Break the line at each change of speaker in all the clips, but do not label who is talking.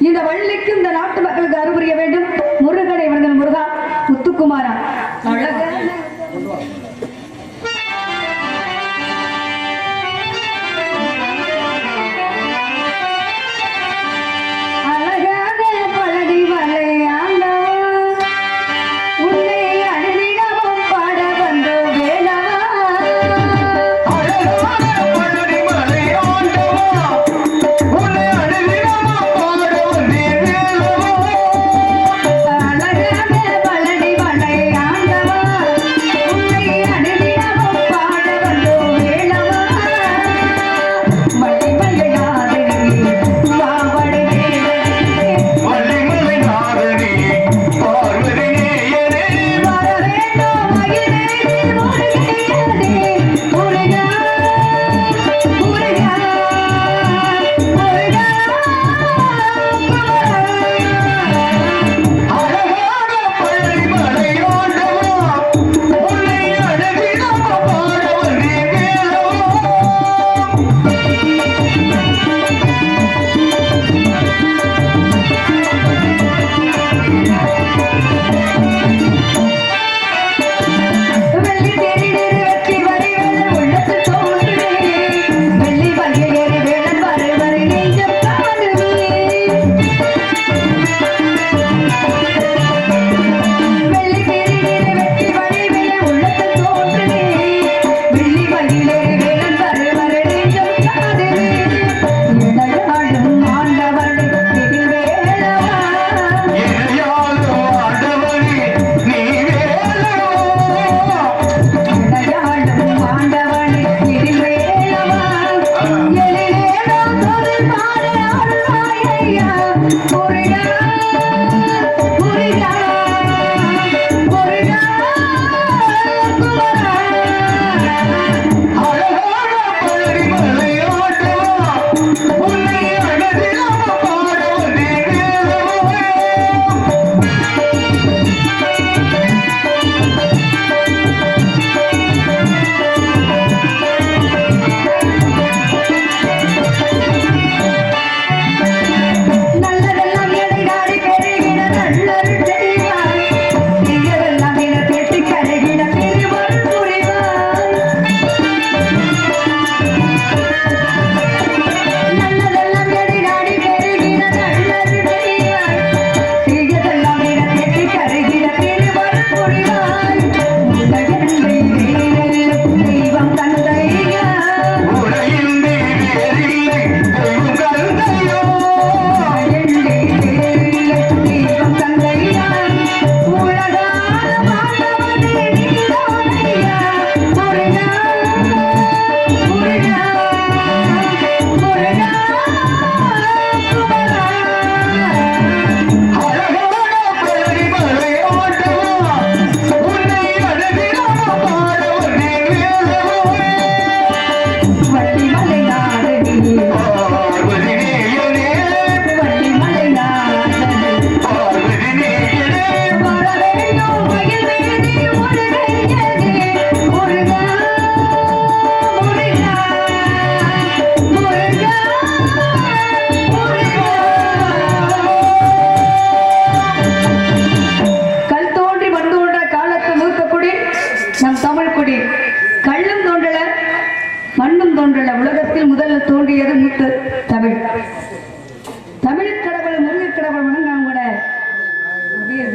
இந்த வள்ளிக்கும் இந்த நாட்டு மக்களுக்கு அருள்புரிய வேண்டும். முருகனை வணங்கல் முருகா முத்துக்குமாரா.
பழனி மலை ஆண்டவா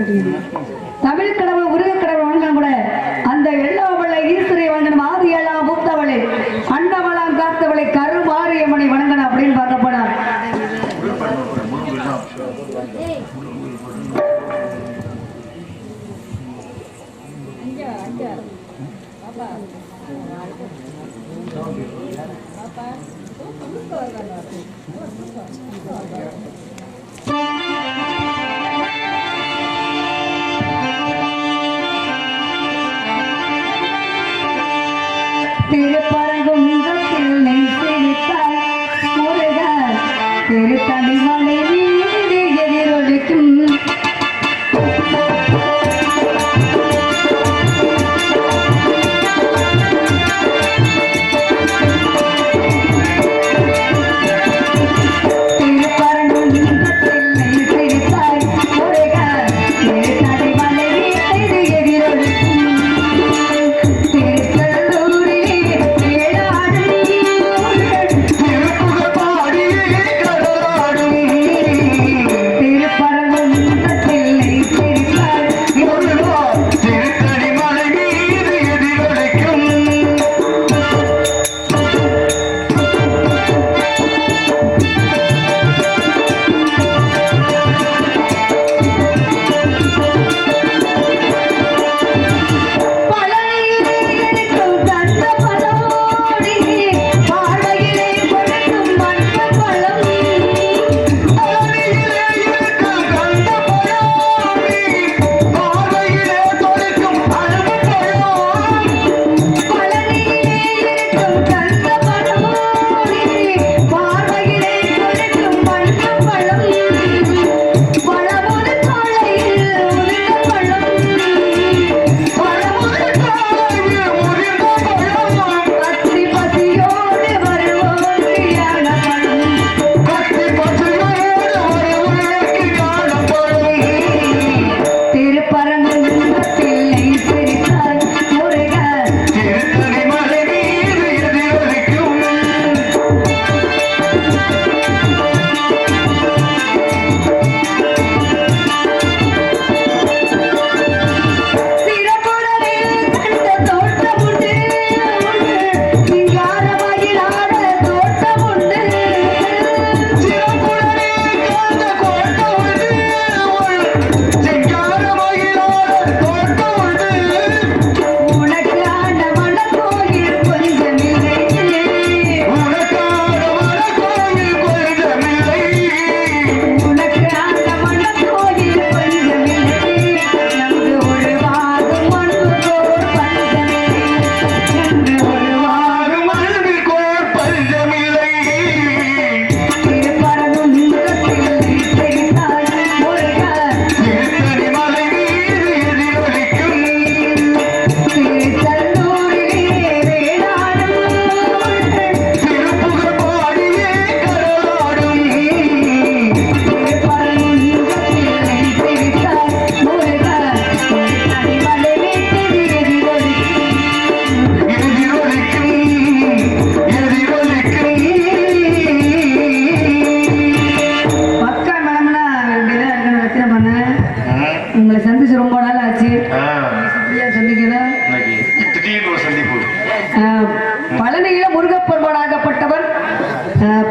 தமிழ் கடவுள் முருகக் கடவுள் வணங்கம் கூட அந்த எள்ளாவளை ஈஸ்வரை வணங்கணும். ஆதியெல்லாம் மூத்தவளை அண்டவளாம் காத்தவளை கருமாரியம்மனை வணங்கணும் அப்படின்னு பார்க்க போனா திருப்பரங்குன்றத்தில் நெய்சித்தாய் முருகன் திருத்தணிமலை வீடு எதிரொலிக்கும்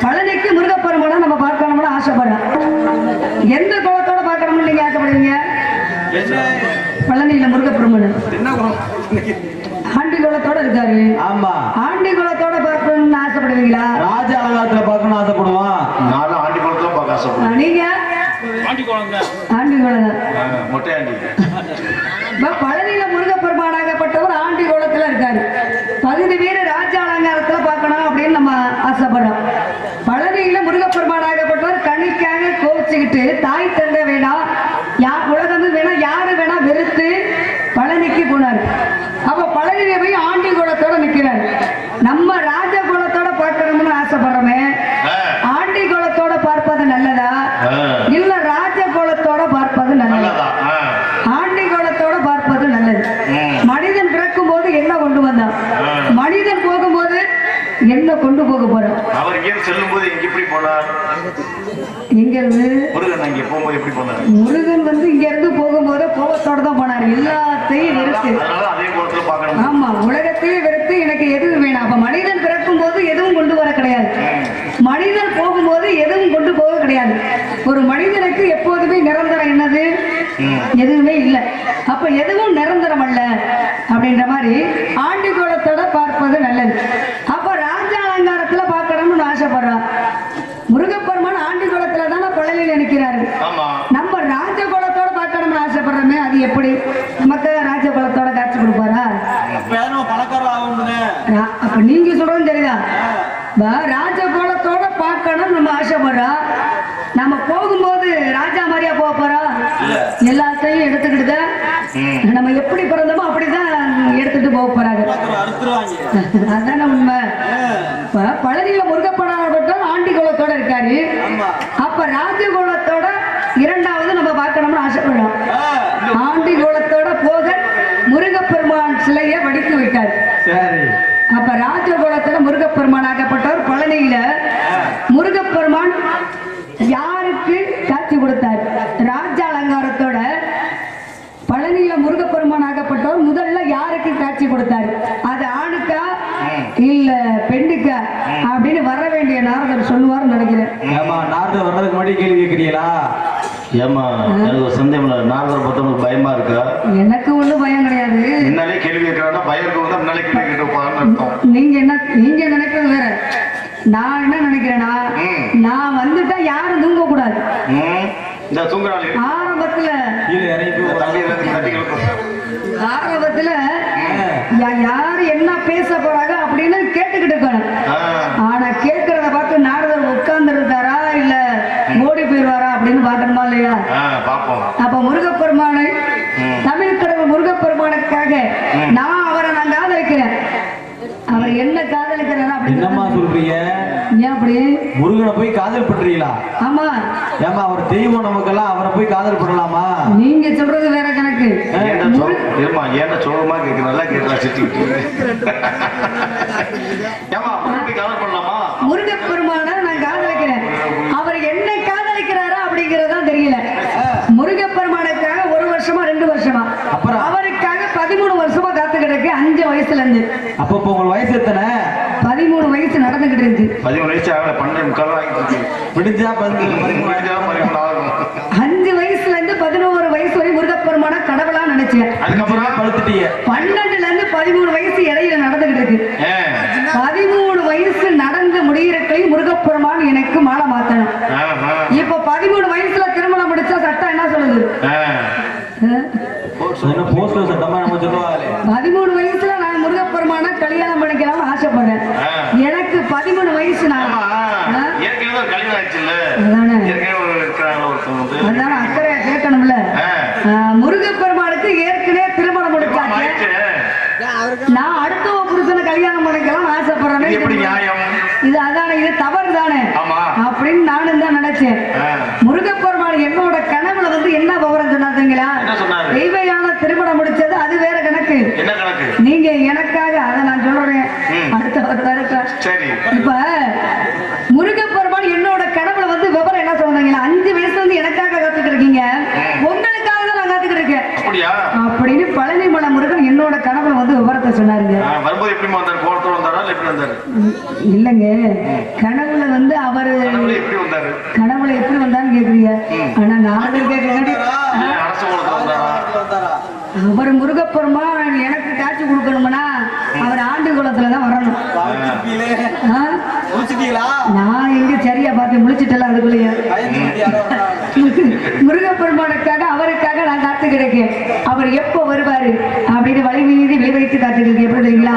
பழனிக்கு முருகப்பெருமானை நம்ம பார்க்கணும்னு ஆசைப்படுறோம். எந்த குலத்தோட பார்க்கணும்னு நீங்க ஆசைப்படுவீங்க? பழனியில முருகப்பெருமான் ஆண்டி குலத்தோட இருக்காரு. ஆமா, ஆண்டி குலத்தோட பார்க்கணும்னு ஆசைப்படுவீங்களா? ராஜ அலங்காரத்துல பார்க்கணும்னு ஆசைப்படுவான். நானும் ஆண்டி குலத்தோட பார்க்க ஆசைப்படுவேன். நீங்க ஆண்டி குலம் தான். ஆண்டி குலம் தான், மொட்டை ஆண்டி. பழனியில முருகப்பெருமானாகப்பட்டவர் ஆண்டி குலத்துல இருக்காரு. பகுதி வீர ராஜ அலங்காரத்துல பார்க்கணும் அப்படின்னு நம்ம ஆசைப்படுறோம். பழனியில முருகப்பெருமானாகப்பட்டவர் கணிக்காக கோவிச்சுக்கிட்டு தாய் தந்தை வேணாம், உலகம் வேணா, யாரு வேணா வெறுத்து பழனிக்கு போனாரு. அப்ப பழனியில போய் ஆண்டி குலத்தோட நிக்கிறாரு. நம்ம ராஜ குலத்தோட பார்க்கணும்னு ஆசைப்படுறோமே, ஆண்டி குலத்தோட பார்ப்பது நல்லதா இல்ல ராஜ குலத்தோட பார்ப்பது நல்லதா? ஆண்டி குலத்தோட பார்ப்பது நல்லது. மனிதன் பிறக்கும் போது என்ன கொண்டு வந்தான்? மனிதன் எங்க இருந்து
முருகன் இங்க போகும்போது எப்படி போனாரு?
முருகன் வந்து இங்க இருந்து போகும்போது கோபத்தோட தான் போனார். எல்லாத்தையும் வெறுத்து.
அதே கோலத்துல பார்க்கணும்.
ஆமா, உலகத்தையே வெறுத்து எனக்கு எதுவும் வேணாம். அப்ப மனிதன் பிறக்கும் போது எதுவும் கொண்டு வர கிடையாது, மனிதன் போகும்போது எதுவும் கொண்டு போக கிடையாது. ஒரு மனிதனுக்கு எப்போதுமே நிரந்தரம் என்னது? எதுவுமே இல்லை. அப்ப எதுவும் நிரந்தரம் அல்ல அப்படின்ற மாதிரி ஆண்டி கோலத்தோட பார்ப்பது நல்லது. அப்ப ராஜா அலங்காரத்துல பார்க்கணும்னு ஆசைப்படுறான். முருகப்பெருமான் ஆண்டி கோலத்துல தானே பழனியில் நிற்கிறாரு. நம்ம ராஜ கோலத்தோட பார்க்கணும்னு ஆசைப்படுறோமே, அது எப்படி? நமக்கு ராஜ கோலத்தோட காட்சி கொடுப்பாரா? அப்ப நீங்க சொல்றது சரிதான். ராஜ கோலத்தோட பார்க்கணும் நம்ம ஆசைப்படுறோம். நம்ம போகும்போது ராஜா மாதிரியா போக போறோம்? எல்லாத்தையும் எடுத்துக்கிட்டு நம்ம எப்படி பிறந்தோமோ அப்படிதான் எடுத்துட்டு போக போறாங்க. அதான உண்மை. பழனியில முருகப்பெருமான் ஆண்டி கோலத்தோட இருக்காரு. அப்ப ராஜ கோலத்தோட இரண்டாவது நம்ம பார்க்கணும்னு ஆசைப்படுறோம். ஆண்டி கோலத்தோட போக முருகப்பெருமான் சிலையை வடித்து விட்டார். அப்ப ராஜகோலத்துல முருகப்பெருமான் ஆகப்பட்டவர் பழனியில முருகப்பெருமான் யாருக்கு காட்சி கொடுத்தார்? ராஜ அலங்காரத்தோட பழனியில முருகப்பெருமான் ஆகப்பட்டவர் முதல்ல யாருக்கு காட்சி கொடுத்தார்? அது ஆணுக்கா இல்ல பெண்ணுக்கா அப்படின்னு வர வேண்டிய நாரதர் சொல்லுவார் நினைக்கிறேன். நாரதர் வர்றதுக்கு முன்னாடி கேள்வி கேட்கிறீங்களா?
ஏமா எனக்கு சந்தேகம் இல்லை. நாரதர் பார்த்தவங்களுக்கு பயமா இருக்கா?
எனக்கு ஒண்ணும் பயம் கிடையாது.
முன்னாலே கேள்வி கேட்கறாங்க, பயம் இருக்க முன்னாலே கேள்வி கேட்டு
நீங்க நினைக்கிறது வேற. நான் என்ன நினைக்கிறேன்னா, நான் வந்துட்டா யாரும் தூங்க கூடாது. ஆரம்பத்துல யாரு என்ன பேச போறாங்க அப்படின்னு கேட்டுக்கிட்டு இருக்கணும். ஆனா கேட்கறத பார்த்து நாரதர் உட்கார்ந்து இருக்காரா இல்ல ஓடி போயிருவாரா அப்படின்னு பாக்கணுமா இல்லையா? அப்ப முருகப்பெருமானை, தமிழ் கடவுள் முருகப்பெருமானுக்காக நான் அவரை காதலிக்கிறேன். அவர் என்ன காதலிக்கிறாரா அப்படின்னு
சொல்றீங்க?
ஏன் அப்படி?
முருகனை போய் காதல் பண்றீங்களா?
ஆமா.
ஏமா அவர் தெய்வம், நமக்கெல்லாம் அவரை போய் காதல் பண்ணலாமா?
நீங்க சொல்றது வேற கணக்கு.
சோகமா கேட்க நல்லா கேட்கலாம்.
முருகப்பெருமான நான் காதலிக்கிறேன். அவர் என்ன காதலிக்கிறாரா அப்படிங்கறதா தெரியல. முருகப்பெருமானுக்காக 1 வருஷமா 2 வருஷமா, அப்புறம் அவருக்காக 13 வருஷமா காத்து கிடக்கு. 5 வயசுல இருந்து.
அப்ப உங்க வயசு எத்தனை?
13 வயசு நடந்துகிட்டு இருக்கு.
13 வயசு ஆகல, 12
விடிஞ்சா
5 வயசுல இருந்து 11 வயசு வரை முருகப்பெருமான கடவுளா நினைச்சேன்.
அதுக்கப்புறம் பழுத்துட்டீங்க.
12ல இருந்து 13 வயசு இடையில நடந்துகிட்டு இருக்கு. 13 வயசு நடந்து முடிகிறக்கை முருகப்பெருமான் எனக்கு மாலை மாத்தணும். இப்ப 13 வயசுல திருமணம் முடிச்சா சட்டம் என்ன சொல்லுது? 13 வயசுல நான் முருகப்பெருமான கல்யாணம் பண்ணிக்கலாம் ஆசைப்படுறேன். எனக்கு 13 வயசு. அதான அக்கறையா கேட்கணும்ல. முருகப்பெருமானுக்கு ஏற்கனவே திருமணம் முடிச்சாச்சு. நான் அடுத்த புருஷனை கல்யாணம் பண்ணிக்கலாம் ஆசைப்படுறேன். இது அதான, இது தவறு தானே அப்படின்னு நானும் தான் நினைச்சேன். முருகப்பெருமான் என்னோட கனவுல வந்து என்ன விவரம் சொன்னாங்களா? தெய்வயான திருமணம் முடிச்சது அது வேற கணக்கு. நீங்க எனக்காக அதை நான் சொல்றேன். இப்ப முருகப்பெருமான் என்னோட கனவுல வந்து விவரம் என்ன சொன்னாங்களா? 5 வயசுல இருந்து எனக்காக காத்துக்கிட்டு இருக்கீங்க, உங்களுக்காக தான் நான் காத்துக்கிட்டு இருக்கேன் அப்படின்னு பழனி மலை முருகன் என்னோட கனவுல வந்து விவரத்தை சொன்னாருங்க. இல்லங்க, கனவுல வந்து அவரு கனவுல எப்படி வந்தான்னு கேக்குறீங்க. ஆனா நான் கேட்க அவர் முருகப்பெருமான் எனக்கு காட்சி கொடுக்கணும்னா அவர் ஆண்டு குலத்துலதான் வரணும். நான் எங்க சரியா பார்த்து முழிச்சிட்டல. அதுக்குள்ளேயே முருகப்பெருமானுக்காக அவருக்காக நான் காத்து கிடக்கேன். அவர் எப்போ வருவாரு அப்படின்னு வழி மீதி விளை வைத்து காத்துக்கிட்டு. எப்படி தெரியுங்களா?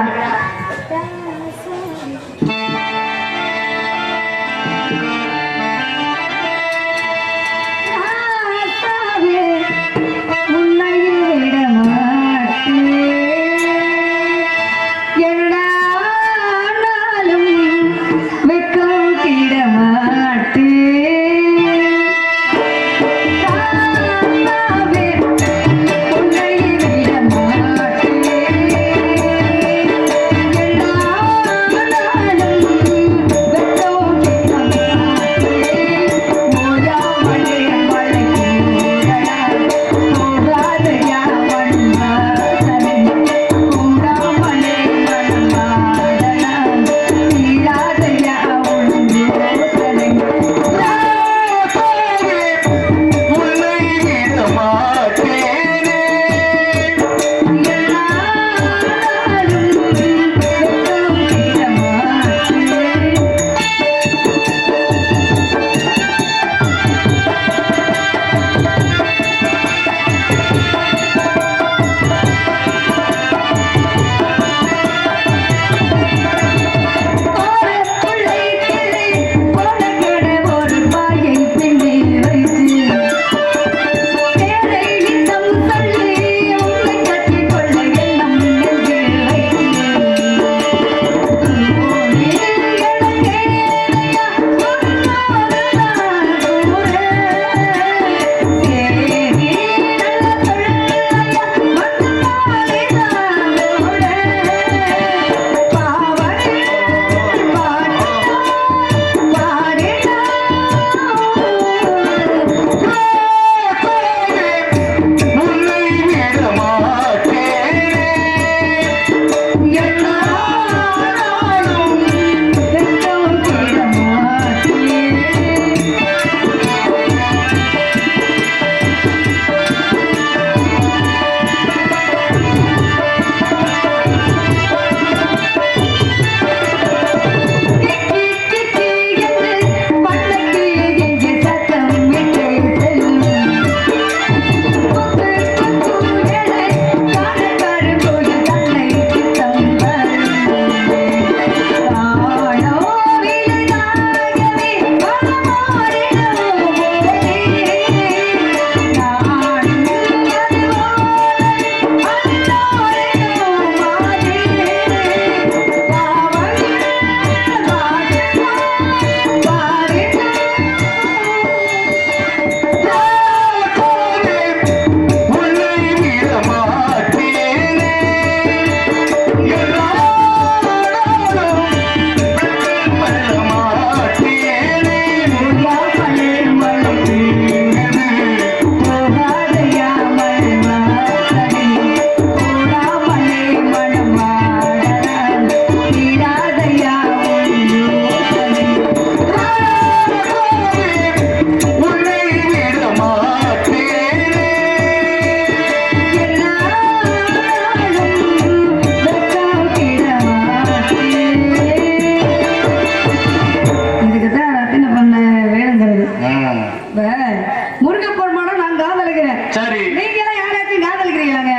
முருகப்பெருமான நான் காதலிக்கிறேன்.
சரி,
நீங்க எல்லாம் யாராச்சும் காதலிக்கிறீங்களாங்க?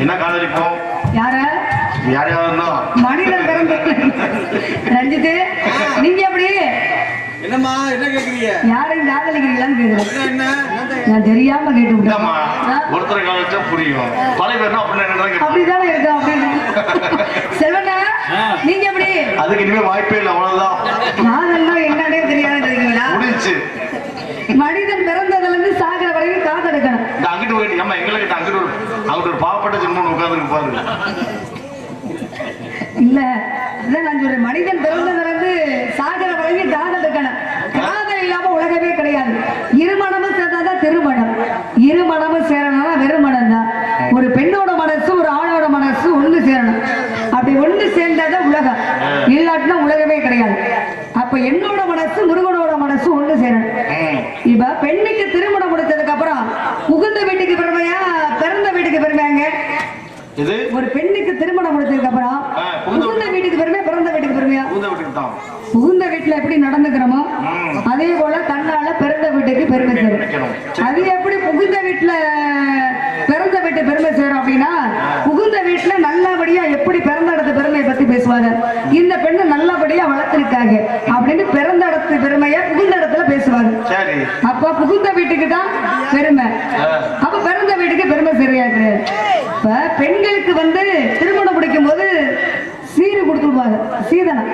என்ன காதலிப்போம்?
யார?
யாரையாவது
மனிதன் பிறந்த ரஞ்சித், நீங்க எப்படி
என்னம்மா என்ன கேக்குறீங்க?
யாரையும் காதலிக்கிறீங்களான்னு கேக்குறேன்.
என்ன
நான் தெரியாம கேட்டு விட்டேன்.
ஒருத்தரை காதலிச்சா புரியும், பல பேர்னா அப்படின்னு
அப்படிதானே இருக்கு. அப்படின்னு செல்வண்ணா, நீங்க எப்படி?
அதுக்கு இனிமே வாய்ப்பே இல்லை, அவ்வளவுதான்.
காதல்னா என்னன்னே தெரியாதுன்னு இருக்கீங்களா?
முடிஞ்சு.
மனிதன் பிறந்ததுல இருந்து சாகிற வரைக்கும் காதெடுக்கணும்.
அங்கிட்டு போயிட்டு ஏமா எங்களை கிட்ட அங்கிட்டு ஒரு பாவப்பட்ட ஜென்மம் உட்கார்ந்து பாருங்க.
இல்ல அதான் நான் சொல்றேன், மனிதன் பிறந்ததுல இருந்து சாகிற வரைக்கும் காதெடுக்கணும். காதல் இல்லாம உலகமே கிடையாது. இருமணமும் சேர்ந்தாதான் திருமணம், இருமணமும் சேரணும் வெறுமணம் தான். ஒரு பெண்ணோட மனசு ஒரு ஆணோட மனசு ஒண்ணு சேரணும். அப்படி ஒண்ணு சேர்ந்தாதான் உலகம், இல்லாட்டினா உலகமே கிடையாது. அப்ப என்னோட மனசு முருகனோட மனசு ஒண்ணு சேரணும். இப்ப பெண்ணுக்கு திருமணம் முடிச்சதுக்கு அப்புறம் புகுந்த வீட்டுக்கு பெருமையா பிறந்த வீட்டுக்கு பெருமையாங்க?
இது
ஒரு பெண்ணுக்கு திருமணம் முடிச்சதுக்கு அப்புறம் புகுந்த வீட்டுக்கு பெருமையா பிறந்த வீட்டுக்கு பெருமையா? புகுந்த வீட்டுல எப்படி நடந்துக்கிறோமோ அதே போல தன்னால பிறந்த வீட்டுக்கு பெருமை சேரும். அது எப்படி புகுந்த வீட்டுல பிறந்த வீட்டு பெருமை சேரும் அப்படின்னா, புகுந்த வீட்டுல நல்லபடியா எப்படி பிறந்த இடத்து பெருமையை பத்தி பேசுவாங்க. இந்த பெண்ணு நல்லபடியா வளர்த்திருக்காங்க அப்படின்னு பிறந்த இடத்து பெருமையை புகுந்த இடத்துல பேசுவாங்க. அப்ப புகுந்த வீட்டுக்கு தான் பெருமை, அப்ப பிறந்த வீட்டுக்கு பெருமை சரியா கிடையாது. இப்ப பெண்களுக்கு திருமணம் முடிக்கும் போது சீரு கொடுத்துடுவாங்க, சீதனம்.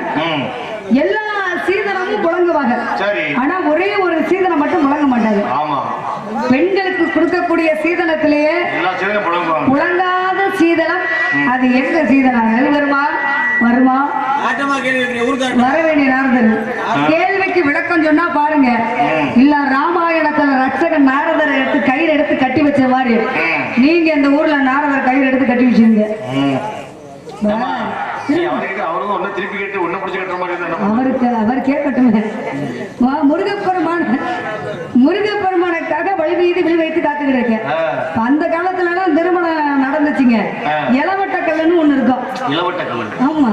எல்லா சீதனமும் புழங்குவாங்க. ஆனா ஒரே ஒரு சீதனம் மட்டும் புழங்க மாட்டாங்க. பெண்களுக்கு கொடுக்கக்கூடிய சீதனத்திலேயே புழங்காத சீதனம் அது எந்த சீதனம்? வருமா வருமா வர வேண்டிய நேரத்தில் கேள்விக்கு விளக்கம் சொன்னா பாருங்க. இல்ல ராமாயணத்துல ரட்சகன் நாரதரை எடுத்து கையில எடுத்து கட்டி வச்ச மாதிரி நீங்க இந்த ஊர்ல நாரதர் கையில எடுத்து கட்டி வச்சிருங்க. அவருக்கு அவர் கேட்கட்டுமே. முருகப்பெருமானுக்காக வழிவீதி விழி வைத்து காத்துக்கிட்டு இருக்கேன். அந்த காலத்துல எல்லாம் திருமணம் நடந்துச்சுங்க. இளவட்ட கல்லுன்னு ஒண்ணு இருக்கும். ஆமா,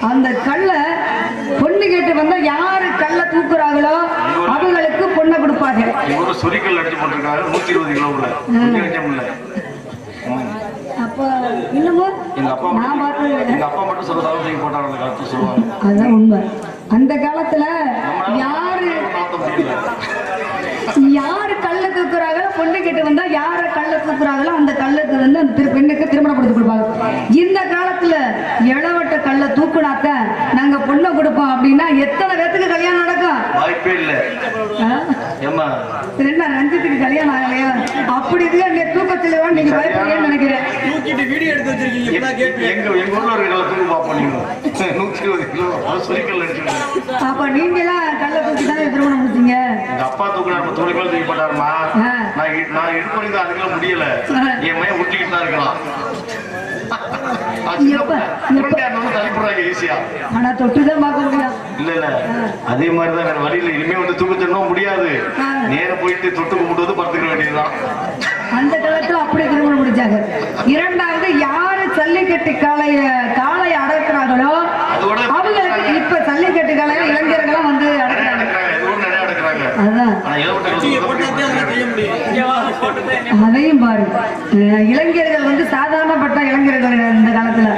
அந்த கல்ல பொண்ணு கேட்டு வந்தா யாரு கல்ல தூக்குறாங்களோ அவங்களுக்கு பொண்ணை கொடுப்பாங்க. அப்ப இன்னமும் நான் அதான் உண்மை. அந்த காலத்துல யாரு கல்ல தூக்குறாங்களோ பொண்ணு கேட்டு வந்தா யார கல்ல தூக்குறாங்களோ அந்த கல்லுக்கு அந்த பெண்ணுக்கு திருமணம் கொடுத்து கொடுப்பாங்க. இந்த காலத்துல இளவட்ட கல்ல தூக்குனாக்க நாங்க பொண்ணை கொடுப்போம் அப்படின்னா எத்தனை பேத்துக்கு கல்யாணம் நடக்கும்?
வாய்ப்பே இல்ல.
என்ன ரஞ்சித்துக்கு கல்யாணம் ஆகலையா? அப்படி இருக்கு தூக்கத்துல நீங்க பயப்படுறீங்கன்னு நினைக்கிறேன்.
வீடியோ எடுத்து
அப்ப நீங்க எல்லாம் கல்ல தூக்கி தானே திருமணம் முடிச்சீங்க?
அப்பா தூக்குனாரு, தோழி மேல தூக்கி போட்டாருமா. நான் இது பண்ணி அதுக்கெல்லாம் முடியல. என் மையம் ஒட்டிக்கிட்டு தான் இருக்கலாம்.
ஆனா தொட்டுதான் பார்க்க முடியும்.
இல்ல இல்ல அதே மாதிரிதான் வேற வழியில இனிமே தூக்கத்தணும் முடியாது. நேரம் போயிட்டு தொட்டு கும்பிட்டு படுத்துக்க வேண்டியதுதான்.
அந்த காலத்துல அப்படி திருமணம் முடிச்சாங்க. இரண்டாவது யாரு ஜல்லிக்கட்டு காளைய அடக்குறாங்களோ அவங்களுக்கு இப்ப ஜல்லிக்கட்டு காளைய இளைஞர்கள்லாம் அதையும் பாரு. இளைஞர்கள் சாதாரணப்பட்ட இளைஞர்கள் இந்த காலத்துல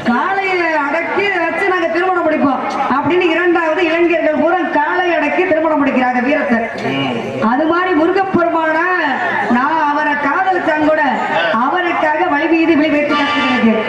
காளையை அடக்கி வச்சு நாங்க திருமணம் முடிப்போம் அப்படின்னு இரண்டாவது இளைஞர்கள் பூரா காளை அடக்கி திருமணம் முடிக்கிறாங்க வீரத்தை. அது மாதிரி முருகப்பெருமான நான் அவரை காதலிச்சாங்க கூட அவருக்காக வழிவீதி விழி வைத்து காத்துக்கிறேன்.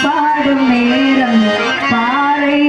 பாடும் நேரம் பாறை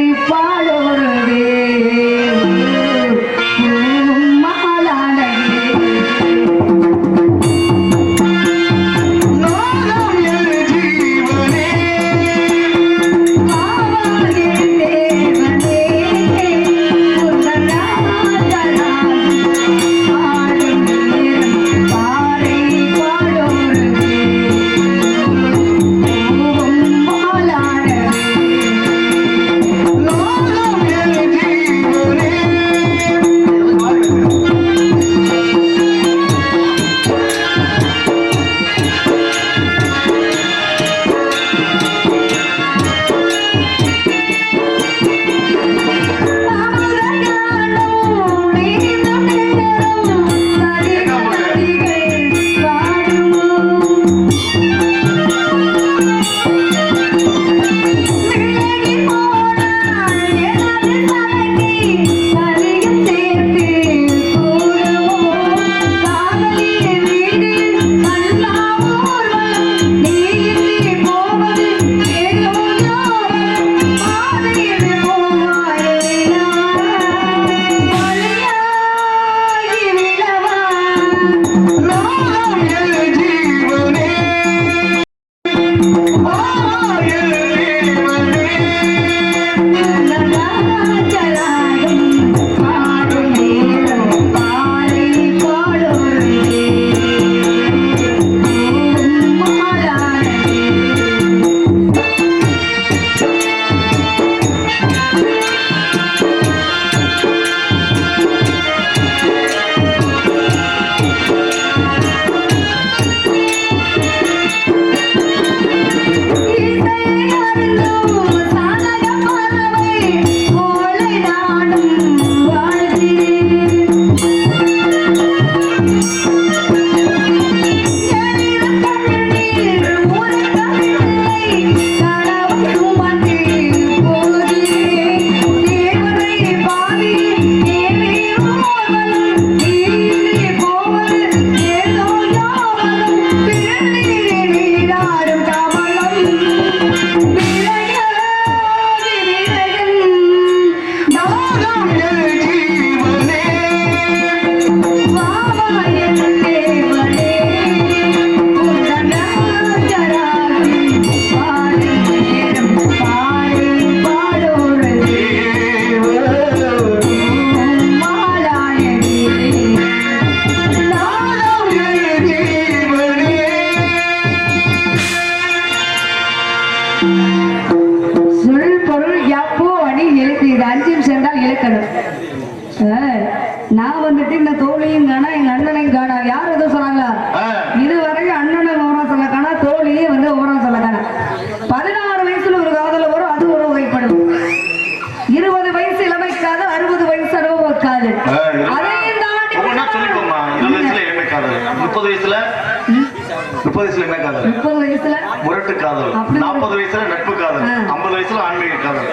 30 வயசுல என்ன காதல்?
30 வயசுல
முரட்டு காதல்.
அப்படி
40 வயசுல நட்பு காதல். 50 வயசுல ஆன்மீக காதல்.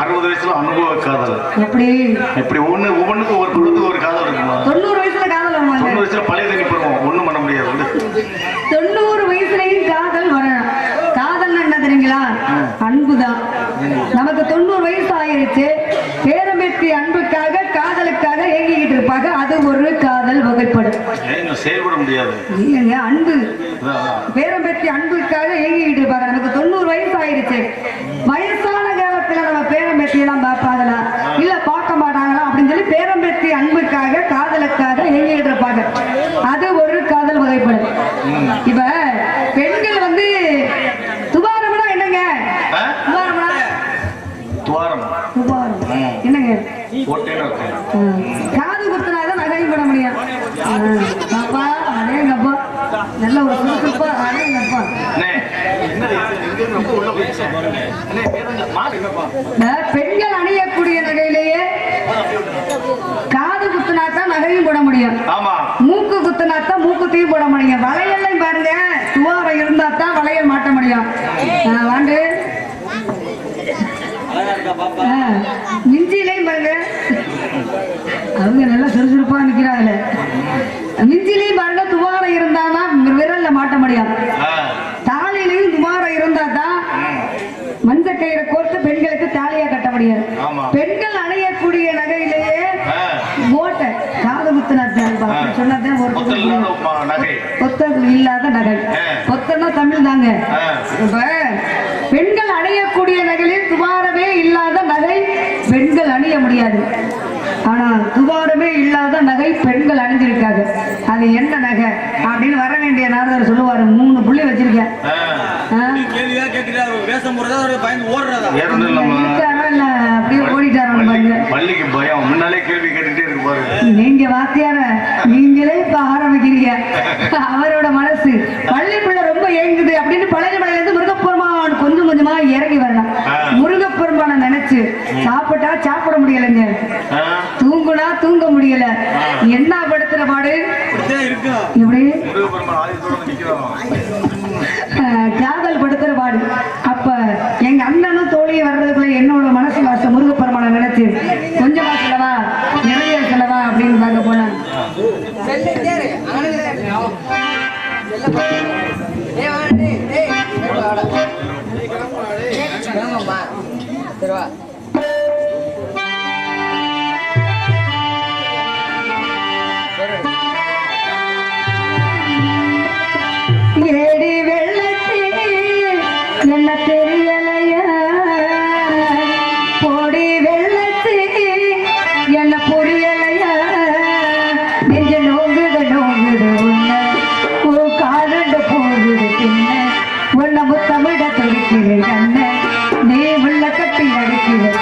60 வயசுல அனுபவ காதல்.
எப்படி
இப்படி ஒவ்வொன்றுக்கும் ஒரு குடும்பத்துக்கு ஒரு காதல் இருக்குமா?
90 வயசுல காதல் வருவாங்க.
90 வயசுல பழைய தண்ணி போடுவோம், ஒண்ணும் பண்ண முடியாது.
90 வயசுலயும் காதல் வரணும். காதல் என்ன தெரியுங்களா? அன்புதான். நமக்கு 90 வயசு ஆயிருச்சு, பேரம்பேத்தி அன்புக்காக காதலுக்காக ஏங்கிக்கிட்டு இருப்பாங்க. அது ஒரு காதல் வகைப்படும்.
செயல்பட முடியாது.
இல்லைங்க, அன்பு பேரம்பேத்தி அன்புக்காக ஏங்கிக்கிட்டு இருப்பாங்க. நமக்கு 90 வயசு ஆயிருச்சு, வயசான காலத்துல நம்ம பேரம்பேத்தி எல்லாம் பார்ப்பாங்களா இல்ல பார்க்க மாட்டாங்களா அப்படின்னு சொல்லி பேரம்பேத்தி அன்புக்காக காதலுக்காக ஏங்கிக்கிட்டு இருப்பாங்க. அது ஒரு காதல் வகைப்படும். இப்ப பெண்கள் வந்து துவாரம்னா என்னங்க? துவாரம்னா
துவாரம்
என்னங்க?
ஓட்டேன்னு
காது குத்துனாதான் நகையும் பண்ண முடியும். அப்பா அடேங்கப்பா, நல்ல ஒரு சுறுசுறுப்பா. அடேங்கப்பா, பெண்கள் அணியக்கூடிய நகையிலேயே காது குத்துனாத்தான் நகையும் போட முடியும். மூக்கு குத்துனாத்தான் மூக்குத்தையும் போட முடியும். வளையல் பாருங்க, துவாரம் இருந்தா தான் வளையல் மாட்ட முடியும். வாண்டு மிஞ்சிலையும் பாருங்க, அவங்க நல்லா சுறுசுறுப்பா நிக்கிறாங்கல்ல. மிஞ்சிலையும் பாருங்க, துவாரம் இருந்தாதான் விரல்ல மாட்ட முடியும். தாலிலையும் துவாரம் இருந்தா தான் மஞ்ச கயிறை கோர்த்து பெண்களுக்கு தாலியா கட்ட முடியாது. பெண்கள் அணியக்கூடிய நகையிலேயே ஓட்டை காது குத்துனாத்தான் சொன்னதான் பொத்தல் இல்லாத நகை. பொத்தல்னா தமிழ் தாங்க. இப்ப பெண்கள் அணியக்கூடிய நகையில் துவாரமே இல்லாத நகை பெண்கள் அணிய முடியாது. ஆனா துவாரமே இல்லாத நகை பெண்கள் அணிஞ்சிருக்காங்க. அது என்ன நகை அப்படின்னு வர வேண்டிய நாரதர் சொல்லுவாரு. 3 புள்ளி வச்சிருக்கேன். அப்படியே ஓடிட்டாரு. நீங்க வாத்தியார நீங்களே இப்ப ஆரம்பிக்கிறீங்க. அவரோட மனசு பள்ளிக்குள்ள ரொம்ப ஏங்குது அப்படின்னு பழைய மலையில இருந்து முருகப்பெருமான் கொஞ்சம் கொஞ்சமா இறங்கி வரலாம். முருகப்பெருமானை நினைச்சு சாப்பிட்டா சாப்பிட முடியலைங்க, தூங்குனா தூங்க முடியல. என்ன படுத்துற பாடு எப்படி காதல் படுத்துற பாடு. அப்ப எங்க அண்ணனும் தோழியை வர்றதுக்குள்ள என்னோட மனசு வாச முருகப்பெருமானை நினைச்சு கொஞ்சமா செலவா நிறைய செலவா அப்படின்னு பார்க்க போனேன். ஏடி வெள்ளத்தி என்ன தெரியலையா, போடி வெள்ளத்தி என்ன புரியலையா, நெஞ்ச நோங்குது நோங்குது உன்ன காதண்டு போகுது பின்ன உன்ன முத்தமிட துடிக்கிறேன் கண்ண நீ உள்ள கட்டி அடிக்கிற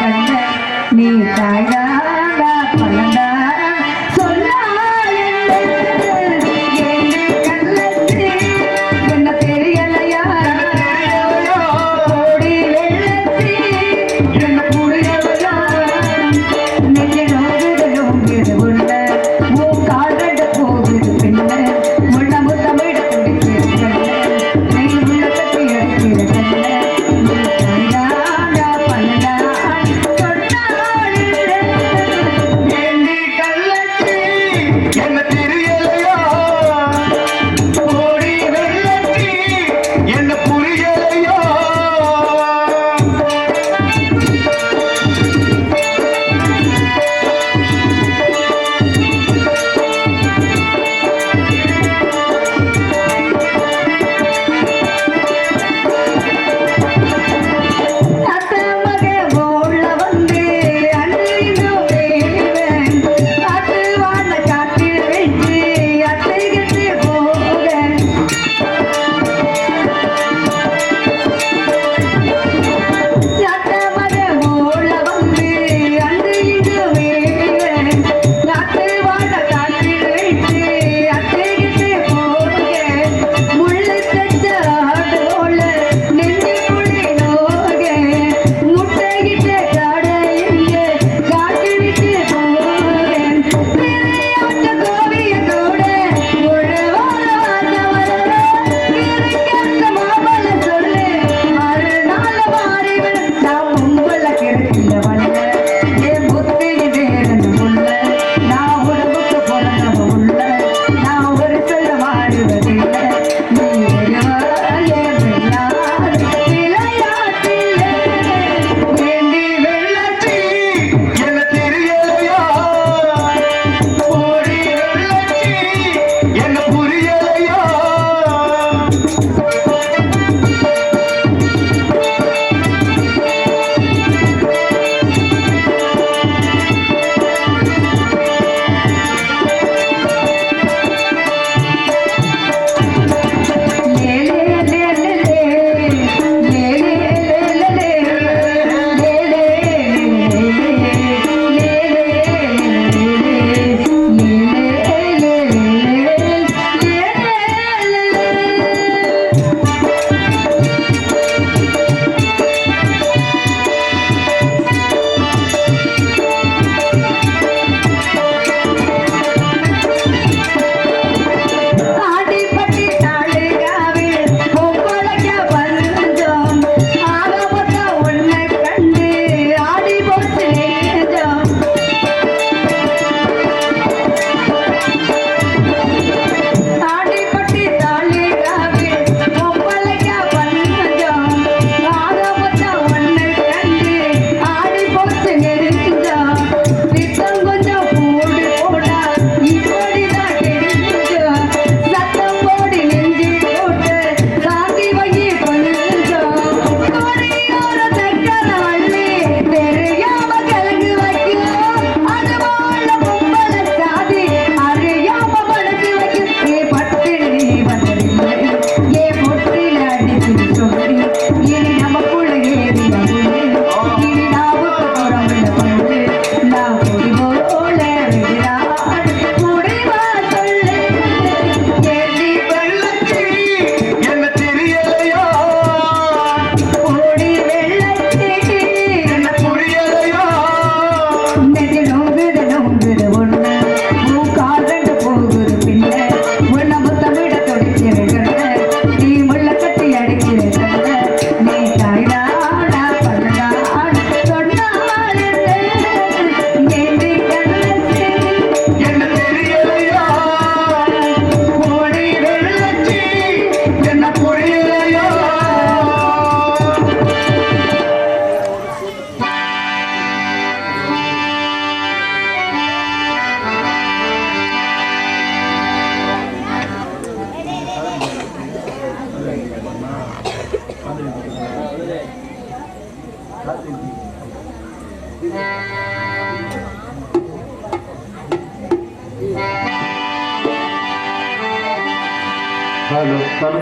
ஹலோ ஹலோ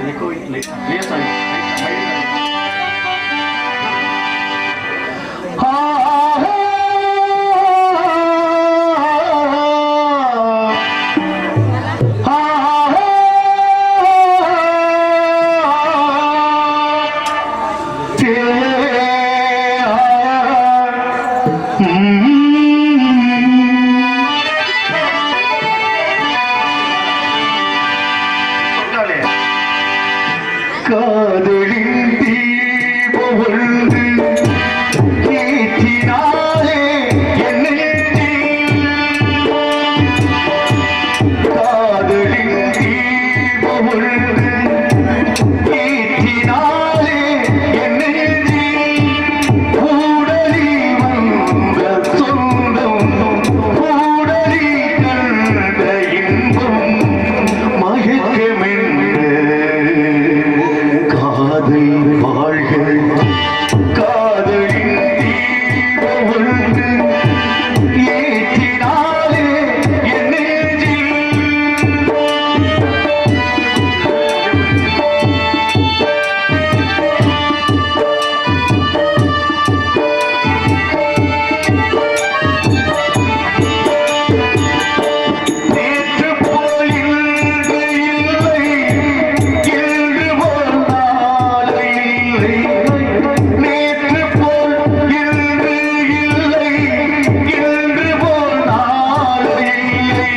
எக்கோ லேசா காதலின் தீபம் ஒன்று ஏற்றினாலே என்னை காதலின் தீபம் ஒன்று ஏற்றினாலே என்னை கூடலி வந்த சொந்தம் கூடலி கண்ட இன்பம் மயக்கமென்று காதல் வாழ்கள் காதலின் தீபம் ஒன்று ஏற்றினாலே என் நெஞ்சில் நேற்று போல் இன்று இல்லை இன்று போல் நாளை இல்லை நேற்று போல் இன்று இல்லை இன்று போல் நாளை இல்லை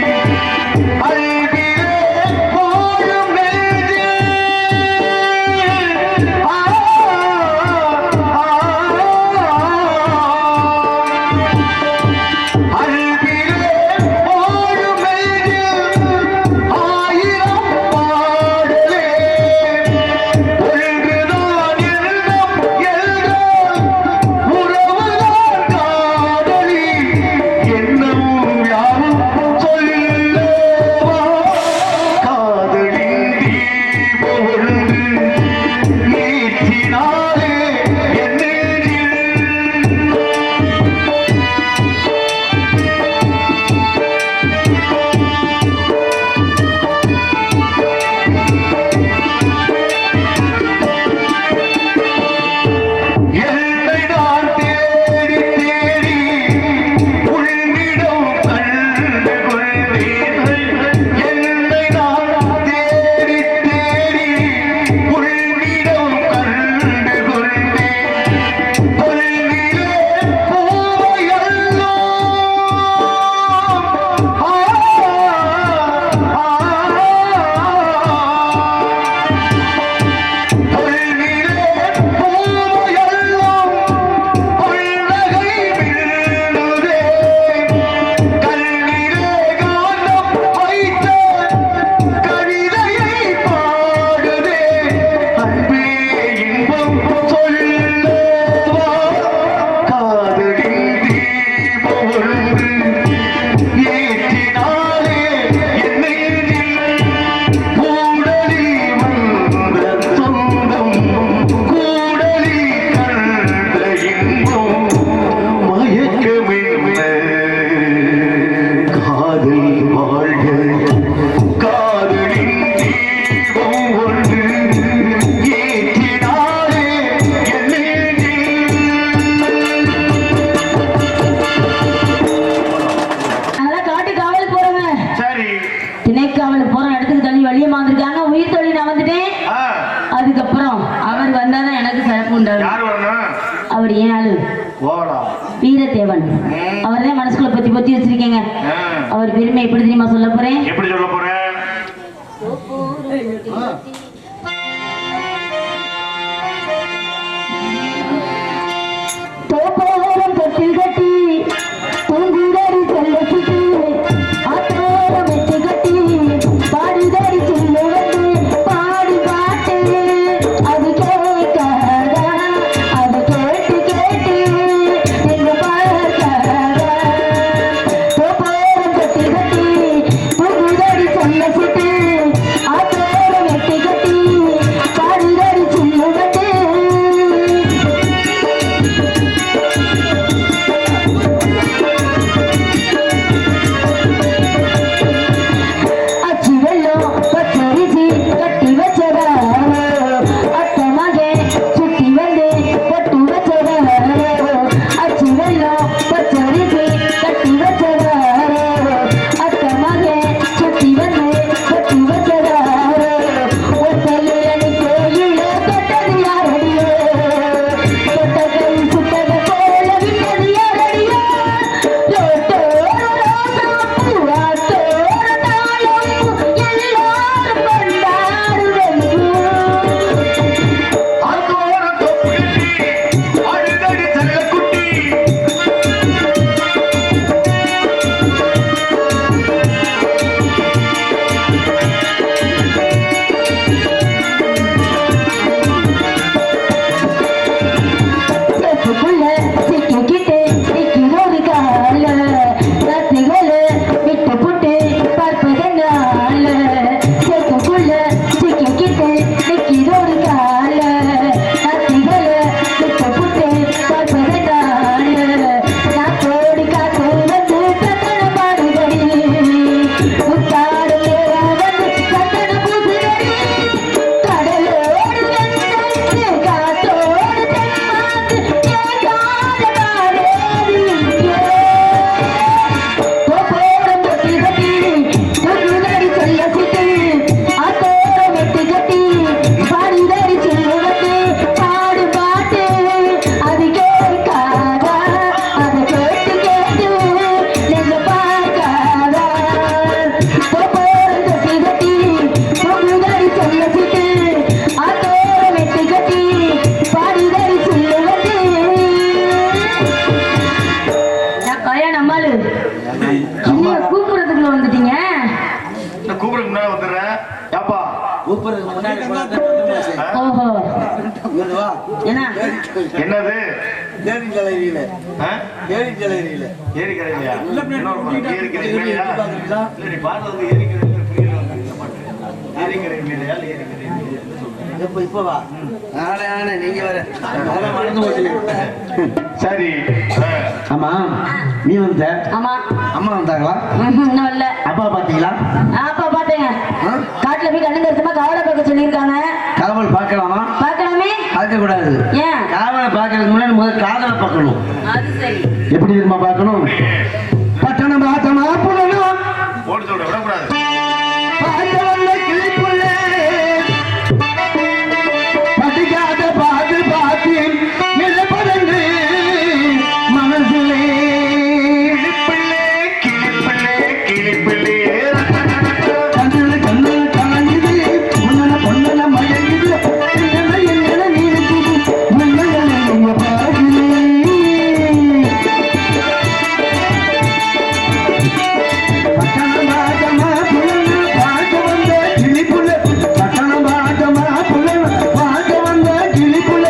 அழகிலே போடும் நெஞ்சே அழகிலே போடும் நெஞ்சே ஆயிரம் பாடலே ஒன்றுதான் எண்ணம் எல்லாம் உறவுதான் காதலி என்னும் யாரும் சொல்லவா காதலின் தீபம் ஒன்று ஏற்றினாலே என் நெஞ்சில் என்னை நான் தேடி தேடி உன்னிடம் கண்டு கொள்வேன் என்னை நான் தேடி தேடி உன்னிடம் கண்டு கொள்வேன் கொள்ளிலே பூவையல்லோ கொள்ளிலே பூவையல்லும் புன்னகை விழுதே கண்ணிலே கானம் வைத்த கவிதையை பாடுதே அன்பே இன்பம் சொல்லவா காதலின் தீபம் ஒன்று ஏற்றினாலே என் நெஞ்சில் கூடலி வந்த சொந்தம் கூடலி கண்ட இன்பம் மயக்கமென்ன காதல் வாழ்க காதலின் தீபம் ஒன்று ஏற்றினாலே என் நெஞ்சில்
அதெல்லாம் காட்டு காவலுக்கு போறவங்க
சரி
திணைக்காவலுக்கு போற இடத்துக்கு தள்ளி வழிய மாந்திருக்காங்க உயிர் தொழில் நான் வந்துட்டேன் அதுக்கப்புறம் அவர் வந்தாதான் எனக்கு சிறப்பு உண்டாரு
யார் வரணும்
அவர் ஏன் ஆளு
ஓடா
வீரதேவன் அவர்தான் மனசுக்குள்ள பத்தி பத்தி வச்சிருக்கேங்க அவர் பெருமை எப்படி தெரியுமா சொல்ல போறேன்
எப்படி சொல்ல போற
தோப்போரம் தொட்டில் கட்டி பூங்குடரி சொல்ல சுட்டி ஆத்தோரம் வெற்றி கட்டி பாடுதடி சொல்ல வந்து பாடி பாட்டு அது கேட்காதா அது கேட்டு கேட்டு எங்க பார்க்காதா தோப்போரம் தொட்டில் கட்டி பூங்குடரி சொல்ல ஓஹோ என்ன
என்னது
ஏரி கலையில
ஆ?
ஏரி கலையில
ஏரிக்கரையிலையா? இன்னொரு பக்கம். ஏரிக்கரை மேலையா? இல்ல, நீ பாடுறது ஏரிக்கரையில புரியல வந்து இந்த பாட்டு. ஏரிக்கரை மேலையா இல்ல ஏரிக்கரை மேலையா? என்ன சொல்ற?
இப்ப வா நானே நீங்க வர மறந்து போச்சு.
சரி
ஆமா நீ வந்த
ஆமா
அம்மா வந்தாங்களா
இன்னும் இல்ல
அப்பா பாத்தீங்களா
அப்பா பாத்தேங்க காட்டுல போய் கண்ணு கருத்துமா கவலை பார்க்க சொல்லியிருக்காங்க
காவல் பார்க்கலாமா
பார்க்கலாமே
பார்க்க கூடாது
ஏன்
காவலை பார்க்கறதுக்கு முன்னாடி முதல்ல காதலை பார்க்கணும்
அது சரி
எப்படி தெரியுமா பார்க்கணும் பட்டணம் பார்த்தமா புலனும்
ஓடி சொல்ற விடக்கூடாது.
பாய்ச்சவல்ல கிளிப்புள்ள பட்டிக்காத பாது பாத்தி நிலப்பதன்று மனசிலே கண்ணன கண்ணன கலங்குது உன்னன பொன்னன மயங்குது என்னன என்னன நீருக்குது முன்னன நீங்க பாருங்க பட்டணமாகமா புலன பார்க்க வந்த கிளிப்புள்ள பட்டணமாகமா புலன பார்க்க வந்த கிளிப்புள்ள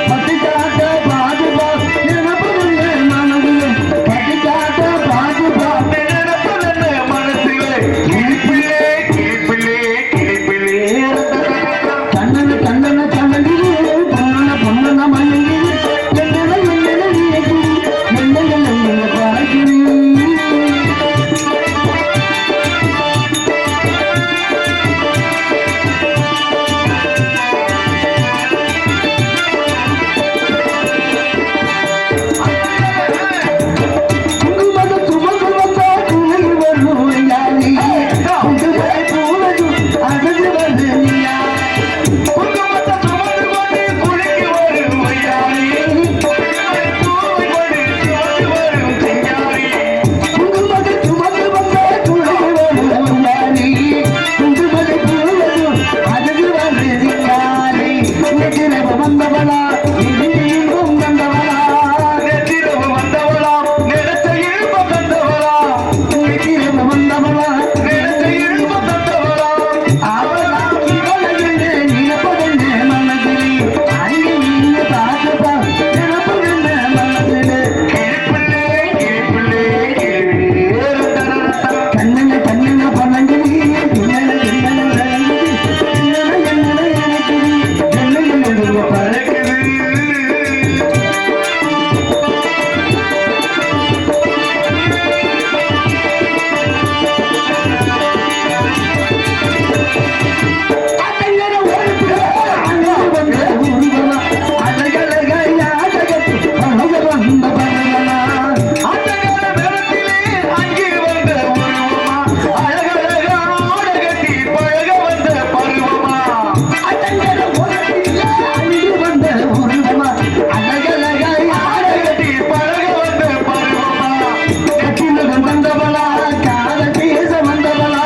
பட்டிக்காத பாது பாத்தி நிலப்பதன்று மனசிலே பட்டிக்காத பாது பாத்தி கண்ணன கண்ணன கலங்குது பொன்னன பொன்னன மயங்குது என்னன என்னன நீருக்குது என்னன என்னன பாருங்க குங்குமத குமகுமத குளிர் வரும் யாரி குங்குமத பூவது அழகு வரும் யாரி குங்குமத குமகுமத குளிர் வரும் யாரி குங்குமத குமகுமத குளிர் வரும் யாரி குங்குமத பூவது அழகு வரும் யாரி நெற்றிரவு வந்தவளா இன்பம் வந்தவளா நெற்றிரவு வந்தவளா நிலத்தை இன்பம் தந்தவளா நெற்றிரவு வந்தவளா நிலத்தை இன்பம் தந்தவளா அவளா இவளையென்று நினைப்பதென்று மனதிலே அங்கே நின்று பார்த்துப்பா நினைப்பதென்று மனதிலே கண்ணன கண்ணன பணங்கிரி பின்னன பின்னன விளங்குது என்னன என்னன நினைக்குது என்ன என்ன பறக்குது அடங்கற ஒரு அங்கே வந்த உருவமா அழகழக யாதகத்து அழக வந்த பரவனா அடங்கற வெளத்திலே அங்கே வந்த உருவமா அழகழக ஆடகத்தி பழக வந்த பருவமா அடங்கற ஒரு அங்கே வந்த உருவமா அழகழக ஆடகத்தி பழக வந்த பருவமா நெற்றிலகு வந்தவளா கால பேச வந்தவளா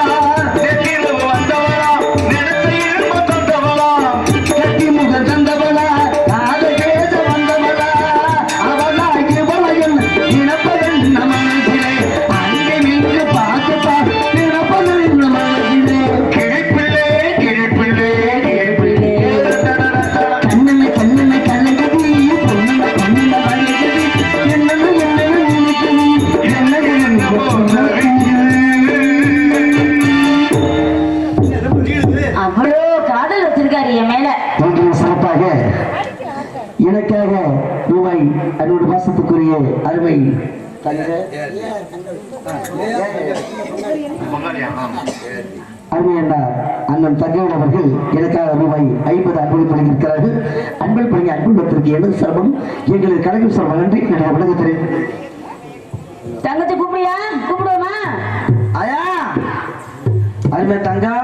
நெற்றிலகு வந்தவளா நிலத்தை இன்பம் தந்தவளா கட்டி முக தந்தவளா கால பேச வந்தவளா அவளா இவளையும் நினைப்பதன் மனசிலே அங்கே நின்று பார்த்துப்பா நினைப்பதன் மனசிலே கிழிப்பிள்ளே கிழிப்பிள்ளே கிழிப்பிள்ளே கண்ணனை கண்ணனை கலங்குது பொன்னன பொன்னன வளையுது என்னன்னு என்னன்னு நினைக்குது என்ன
அவ்வளோ காதல் வச்சிருக்காரு என் மேல
இன்று சிறப்பாக எனக்காக ரூபாய் 500 மாசத்துக்குரிய அருமை
பங்காளியா?
அருமை அண்ணா அண்ணன் தங்கையன் அவர்கள் எனக்காக ரூபாய் 50 அன்பளிப்பு வழங்கியிருக்கிறார்கள். அன்பளிப்பு வழங்கிய அன்புள்ளத்திற்கு எனது சிரமம் எங்களது கலைஞர் சிரமம் நன்றி என்னுடைய விளக்கத்திலே
தங்கச்சி கூப்பிடியா கூப்பிடுவோமா
ஆயா அருமை தங்கா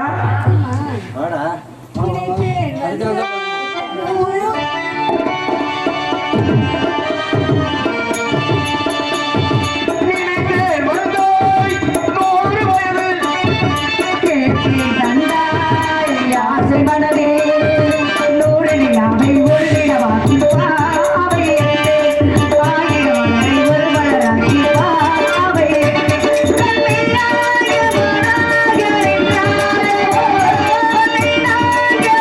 மனதே நூறு நிலாவை ஒரு நிலவாக்கிப்பா அவையே ஆயிரம் ஒரு மலராக்கிப்பா அவையே கண்ணினாய மனாக நின்றாரே கண்ணினாய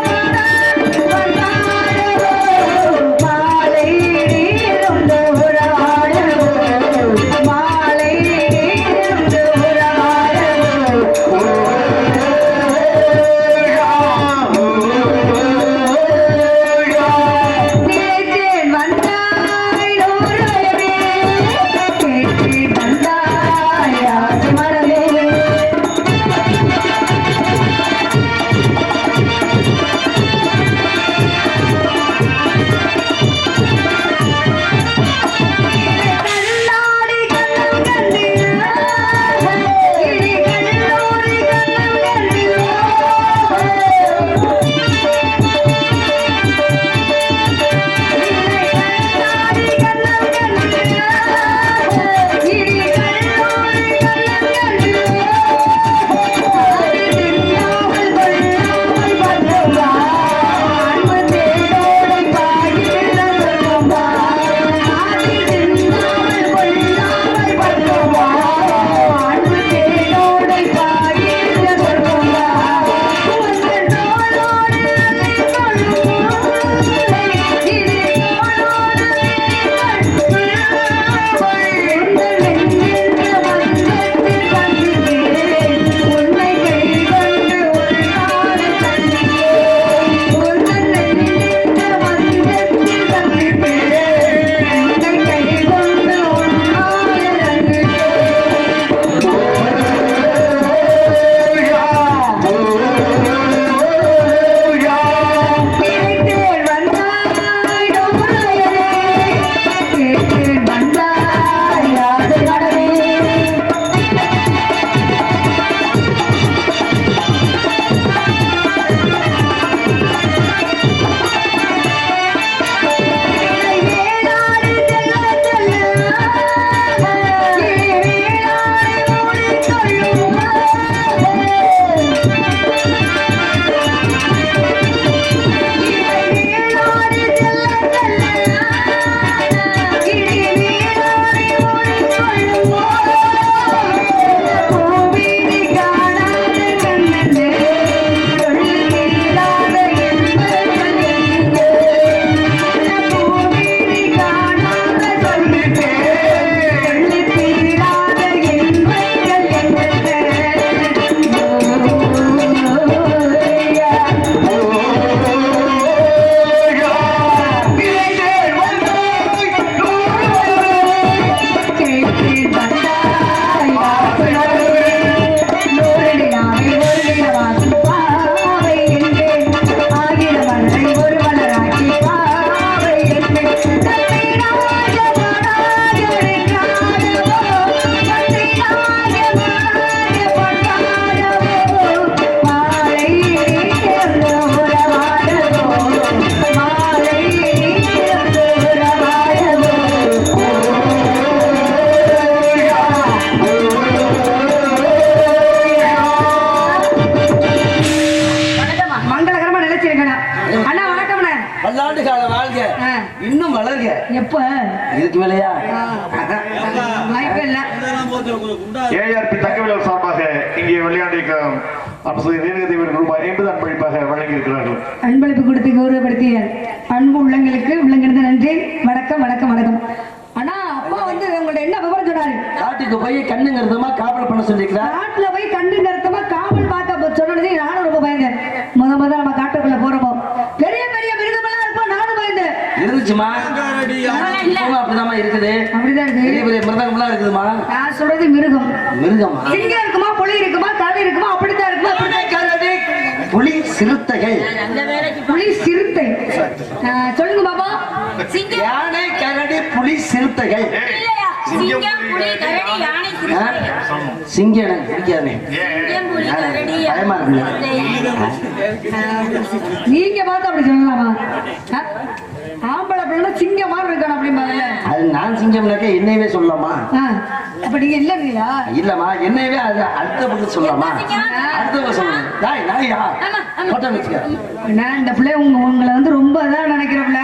பல்லாண்டு கால வாழ்க, இன்னும் வளர்க.
எப்ப
இதுக்கு மேலையா?
வாய்ப்பே இல்ல.
ஏஆர்பி தங்கவேலர் சார்பாக இங்கே விளையாண்டிருக்கும் ரூபாய் 50 அன்பளிப்பாக வழங்கி இருக்கிறார்கள்.
அன்பளிப்பு கொடுத்து கௌரவப்படுத்திய அன்பு உள்ளங்களுக்கு உள்ளங்கிருந்த நன்றி. வணக்கம் வணக்கம் வணக்கம். ஆனா அப்பா வந்து உங்கள்ட்ட என்ன விவரம் சொன்னாரு?
காட்டுக்கு போய் கண்ணு கருத்தமா காவல் பண்ண சொல்லிருக்கிறார்.
காட்டுல போய் கண்ணு கருத்தமா காவல் பார்க்க சொன்னது நானும் ரொம்ப பயந்தேன். முத நம்ம காட்டுக்குள்ள போறோமோ பெரிய பெரிய மிருகமெல்லாம் இருப்போம். நானும் பயந்தேன்.
இருந்துச்சுமா? அப்படிதான் இருக்குது.
அப்படிதான் இருக்கு.
பெரிய பெரிய மிருகங்கள்லாம் இருக்குதுமா.
நான் சொல்றது மிருகம்.
மிருகமா?
சிங்கம் இருக்குமா, புலி இருக்குமா, கரடி இருக்குமா? அப்படித்தான் இருக்குமா? அப்படித்தான் கரடி,
புலி, சிறுத்தைகள்.
புலி, சிறுத்தை. சொல்லுங்க பாபா.
யானை, கரடி, புலி, சிறுத்தைகள். சிங்கம் எனக்கு பிடிக்காதே. பயமா இருக்கு.
நீங்க பார்த்து அப்படி சொல்லலாமா? ஆம்பளை பிள்ளை சிங்கம் மாதிரி இருக்கணும் அப்படிம்பாங்கல்ல.
அது நான் சிங்கம்னாக்க என்னையவே சொல்லலாமா?
அப்ப நீங்க இல்லைங்களா?
இல்லம்மா, என்னையவே அது அடுத்த பக்கம் சொல்லலாமா? அடுத்த சொல்லணும்.
இந்த பிள்ளை உங்களை வந்து ரொம்ப இதான் நினைக்கிறப்பல.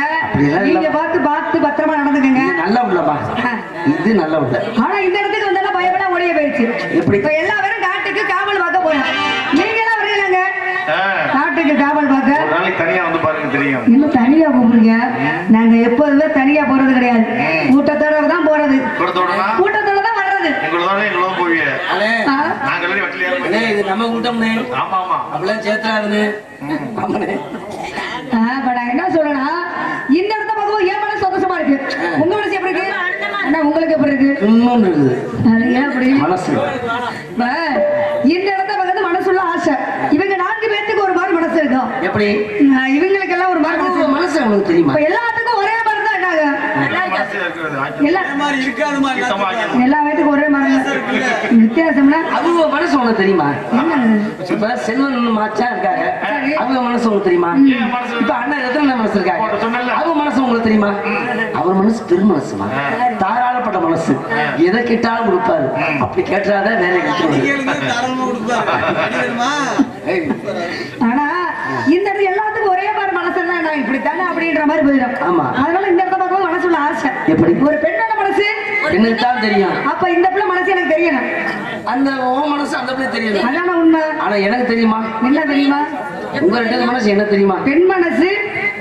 நீங்க பார்த்து பார்த்து பத்திரமா நடந்துக்கங்க.
நல்ல உள்ளமா, இது நல்ல உள்ள.
ஆனா இந்த இடத்துக்கு வந்தா பயப்பட ஓடிய போயிடுச்சு.
எப்படி?
இப்ப எல்லா பேரும் காட்டுக்கு காவல் பார்க்க போறோம். நீங்க எல்லாம் வரீங்களாங்க காட்டுக்கு காவல் பார்க்க?
நாளைக்கு தனியா வந்து பாருங்க தெரியும்.
இன்னும் தனியா கூப்பிடுங்க. நாங்க எப்போதுமே தனியா போறது கிடையாது. கூட்டத்தோட தான் போறது. கூட்டத்தோட தான் வர்றது.
இது நம்ம கூட்டம்னே.
ஆமா ஆமா,
அப்படிலாம் சேர்த்தாருன்னு.
நான் என்ன சொல்றேன்னா, இந்த இடத்த பார்க்கவும் என் மனசு சந்தோஷமா இருக்கு. உங்க மனசு எப்படி இருக்கு? உங்களுக்கு எப்படி இருக்கு?
இன்னொன்னு இருக்குது.
அது ஏன் அப்படி?
மனசு.
இந்த இடத்த பார்க்கறது மனசுள்ள ஆசை. இவங்க 4 பேருக்கு ஒரு மாதிரி மனசு இருக்கும்.
எப்படி?
இவங்களுக்கு எல்லாம் ஒரு மாதிரி
மனசு உங்களுக்கு தெரியுமா?
எல்லாத்துக்கும் ஒரே மாதிரி தான் என்னாங்க. எல்லா பேத்துக்கும் ஒரே மாதிரி வித்தியாசம்னா
அவங்க மனசு உனக்கு தெரியுமா? இப்ப செல்வன் மாச்சா இருக்காங்க, அவங்க மனசு உங்களுக்கு தெரியுமா? இப்ப அண்ணா எத்தனை மனசு இருக்காங்க, அவங்க மனசு உங்களுக்கு தெரியுமா? அவர் மனசு பெரும் மனசுமா, தாராளப்பட்ட மனசு, எதை கேட்டாலும் கொடுப்பாரு. அப்படி கேட்டாதான் வேலை
ஆனா இந்த இடத்துல எல்லாத்துக்கும் ஒரே மாதிரி மனசு தான் நான் இப்படித்தானே அப்படின்ற மாதிரி போயிடும்.
ஆமா,
அதனால இந்த இடத்த பார்க்கவும் மனசுள்ள ஆசை.
எப்படி?
ஒரு பெண்ணோட மனசு
எனக்கு தான் தெரியும்.
அப்ப இந்த பிள்ளை மனசு எனக்கு தெரியணும்.
அந்த மனசு அந்த பிள்ளை தெரியணும்.
அதான உண்மை.
ஆனா எனக்கு தெரியுமா? என்ன
தெரியுமா?
உங்க 2 மனசு என்ன தெரியுமா?
பெண் மனசு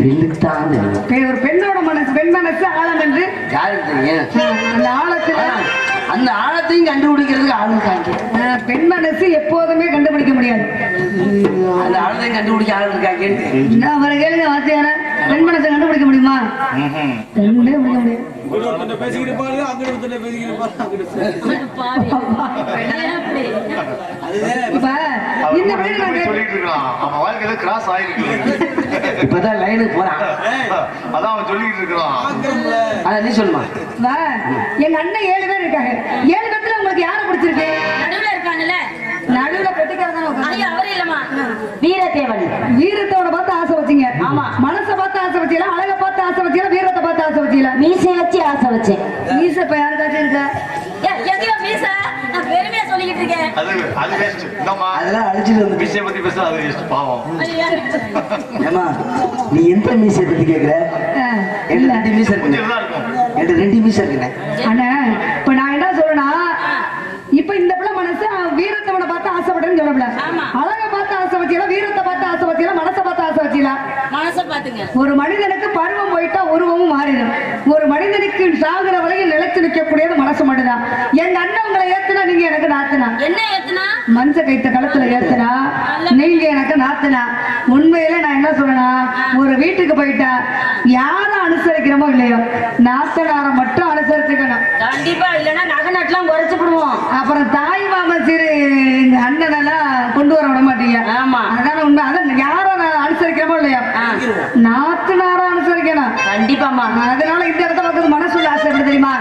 பெண்ணுக்கு தான் தெரியும்.
ஒரு பெண்ணோட மனசு, பெண் மனசு ஆழம் என்று
யாருக்கு தெரியும்?
அந்த ஆழத்துல
அந்த ஆழத்தையும் கண்டுபிடிக்கிறதுக்கு ஆளுக்காங்க.
பெண் மனசு எப்போதுமே கண்டுபிடிக்க முடியாது.
அந்த ஆழத்தையும் கண்டுபிடிக்க ஆள் இருக்காங்க.
அவரை கேளுங்க வாத்தியார, பெண் மனசை கண்டுபிடிக்க முடியுமா? கண்டுபிடிக்க முடியாது.
இப்பதான் லைனுக்கு போறான்.
அதான் சொல்லிட்டு இருக்கிறான்.
அத நீ சொல்லுமா?
எங்க அண்ணன் 7 பேர் இருக்காங்க. 7 பேர்ல உங்களுக்கு யாரை பிடிச்சிருக்கு?
நடுவுல இருப்பாங்கல்ல,
நடுவுல பெட்டிக்காரங்க.
அவரே இல்லமா, வீரத்தேவன்.
வீரத்தோட பார்த்து ஆசை வச்சீங்க.
ஆமா.
மனசை பார்த்து ஆசை வச்சீங்களா, அழக பார்த்து ஆசை வச்சீங்களா, வீரத்தை பார்த்து ஆசை வச்சீங்களா?
மீசை வச்சு ஆசை வச்சேன்.
மீசை இப்ப யாருக்காச்சும் இருக்கா?
மீசை நான் பெருமையா சொல்லிக்கிட்டு இருக்கேன்.
அது வேஸ்ட். நம்ம
அதெல்லாம் அழிச்சிட்டு வந்து
மீசையை பத்தி பேச அது வேஸ்ட். பாவம்.
ஏமா நீ எந்த மீசையை பத்தி கேக்குற?
இல்ல
2 மீசை இருக்கு. எனக்கு 2 மீசை இருக்குண்ணே.
அண்ணா இப்ப நான் என்ன சொல்றேன்னா, இப்ப இந்த பிள்ளை மனசு வீரத்தவனை பார்த்து ஆசைப்படுறேன்னு சொல்லல. அழக பார்த்து ஆசை வச்சீங்களா, வீரத்தை பார்த்து ஆசை வச்சீங்களா, மனசை பார்த்து ஆசை வச்சீங்களா?
மனசை பார்த்துங்க.
ஒரு மனிதனுக்கு பருவம் போயிட்டா உருவமும் மாறிடும். ஒரு மனிதனுக்கு சாகுற வரையில் நிலைத்து நிற்கக்கூடியது மனசு மட்டும்தான். எங்க அண்ணன் உங்களை ஏத்துனா, நீங்க எனக்கு நாத்துனா.
என்ன ஏத்துனா?
மஞ்ச கைத்த களத்துல ஏத்துனா, நீங்க எனக்கு நாத்துனா. உண்மையில நான் என்ன சொல்றேன்னா, ஒரு வீட்டுக்கு போயிட்டா யாரும் அனுசரிக்கிறோமோ இல்லையோ, நாத்தனார மட்டும் அனுசரிச்சுக்கணும்.
கண்டிப்பா, இல்லன்னா நகை நட்டுலாம் குறைச்சு விடுவோம்.
அப்புறம் தாய் மாமன் சிறு எங்க அண்ணன் எல்லாம் கொண்டு வர விட மாட்டீங்க.
ஆமா,
அதான உண்மை. அதான் யாரும் அனுசரிக்கிறோமோ இல்லையா, நாத்தனார அனுசரிக்கணும்.
கண்டிப்பாமா.
அதனால இந்த இடத்த பார்த்து மனசுள்ள ஆசை எப்படி தெரியுமா?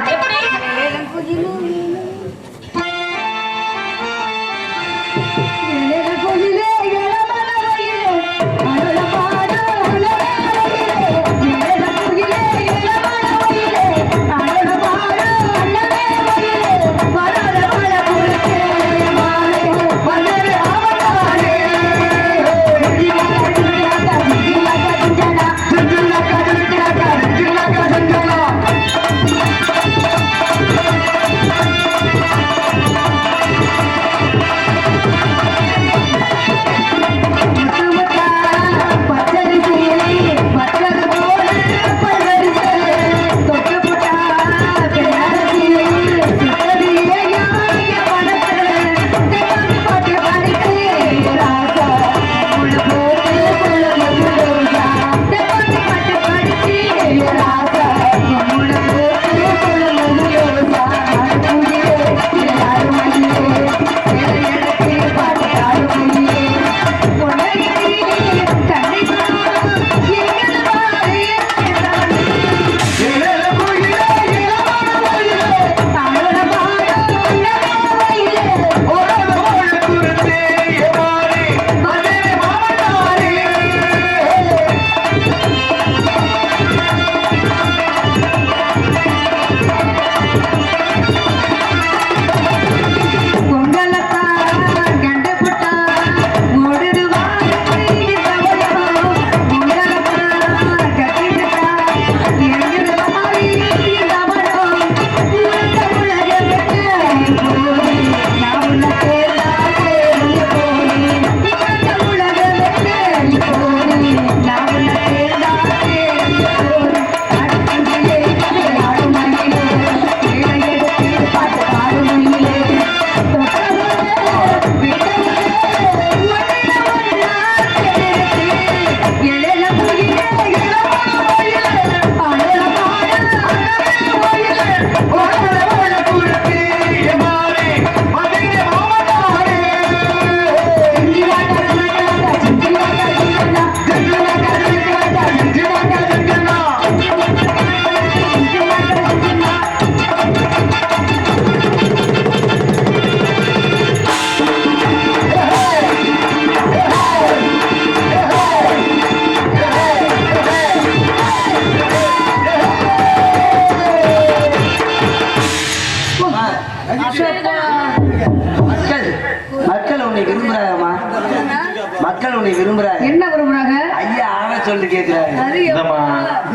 உன்னை விரும்புறாங்க.
என்ன விரும்புறாங்க?
ஐயா ஆட சொல்லி கேட்கிறாரு.
அது
இந்தம்மா,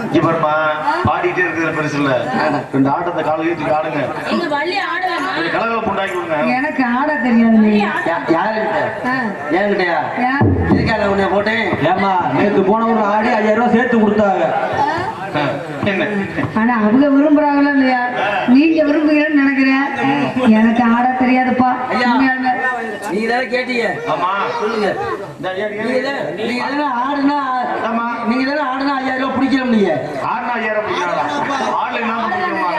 இங்க பாரும்மா, பாடிட்டே இருக்கிறது பெருசு இல்ல. ரெண்டு ஆட்டத்தை கால ஏற்றி ஆடுங்க.
எங்க வள்ளி ஆடுவாங்க.
ரெண்டு கலகலப்பு உண்டாக்கி விடுங்க.
எனக்கு ஆட தெரியாது.
யாருக்கிட்ட? ஏன்கிட்டயா? இதுக்காக உன்னை போட்டேன்.
ஏமா நேற்று போனவங்க ஆடி 5000 ரூபாய் சேர்த்து கொடுத்தாங்க.
என்ன
ஆனா அவங்க விரும்புறாங்களா இல்லையா? நீங்க விரும்புகிறேன்னு நினைக்கிறேன். எனக்கு ஆட தெரியாதுப்பா.
ஐயா.
உண்மையாலுமே.
நீங்க தானே கேட்டீங்க.
ஆமா
சொல்லுங்க.
இந்த ஏறு, ஏறு.
நீங்க தானே ஆடுனா
ஆமா.
நீங்க தானே ஆடுனா 5000 ரூபாய் பிடிக்கிற முடிய.
ஆடுனா ஏற பிடிக்கிறாங்களா? ஆடுல என்ன பிடிக்கணுமா?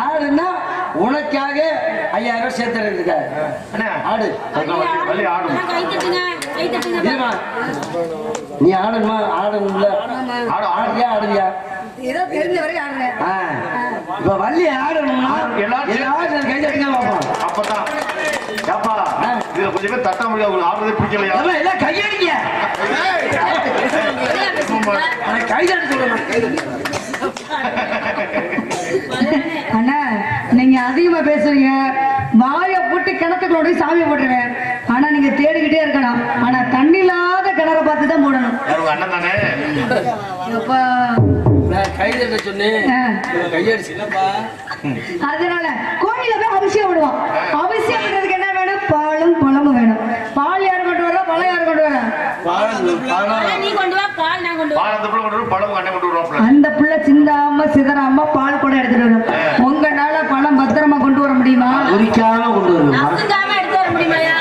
ஆடுனா உனக்காக 5000 ரூபாய் சேர்த்துறதுக்காக.
அண்ணே,
ஆடு.
வள்ளி ஆடும்.
கை தட்டுங்க, கை தட்டுங்க.
இருமா. நீ ஆடணுமா? ஆடணும்ல. ஆடுறியா ஆடுறியா?
ஏதோ தெரிஞ்ச வரைக்கும் ஆடுறேன்.
இப்ப வள்ளி ஆடணும்னா
எல்லாரும்
எல்லாரும் கை தட்டுங்க பாப்போம்.
அப்பதான் ஏப்பா, இதுல கொஞ்சம் பேர் தட்ட முடியாது. உங்களுக்கு ஆடுறதே பிடிக்கலையா?
எல்லாம் கையடிங்க. கை தட்டு சொல்லணும்.
அண்ணா நீங்க அதிகமா பேசுறீங்க. வாயை போட்டு கிணத்துக்குள்ள சாமி போட்டுருவேன். ஆனா நீங்க தேடிக்கிட்டே இருக்கணும். ஆனா தண்ணி இல்லாத கிணற பார்த்து தான் போடணும்.
உங்க அண்ணன் தானே?
அப்பா,
கை தட்ட சொன்னேன். கையடிச்சு.
அதனால கோயில போய் அபிஷேகம் விடுவோம். அபிஷேகம் பண்றதுக்கு என்ன வேணும்? பாலும் பழமும் வேணும். பால் யாரு கொண்டு வரா? பழம் யாரு கொண்டு வரா?
நீ கொண்டு வா, பால் நான் கொண்டு வா.
பால் அந்த பிள்ளை கொண்டு வரும், பழம் அண்ணன் கொண்டு வருவாப்ல.
அந்த புள்ள சிந்தாம சிதறாம பால் கூட எடுத்துட்டு வரும். உங்களால பழம் பத்திரமா கொண்டு வர முடியுமா?
குறிக்காம கொண்டு வருவோம்.
நசுங்காம எடுத்து வர முடியுமாயா?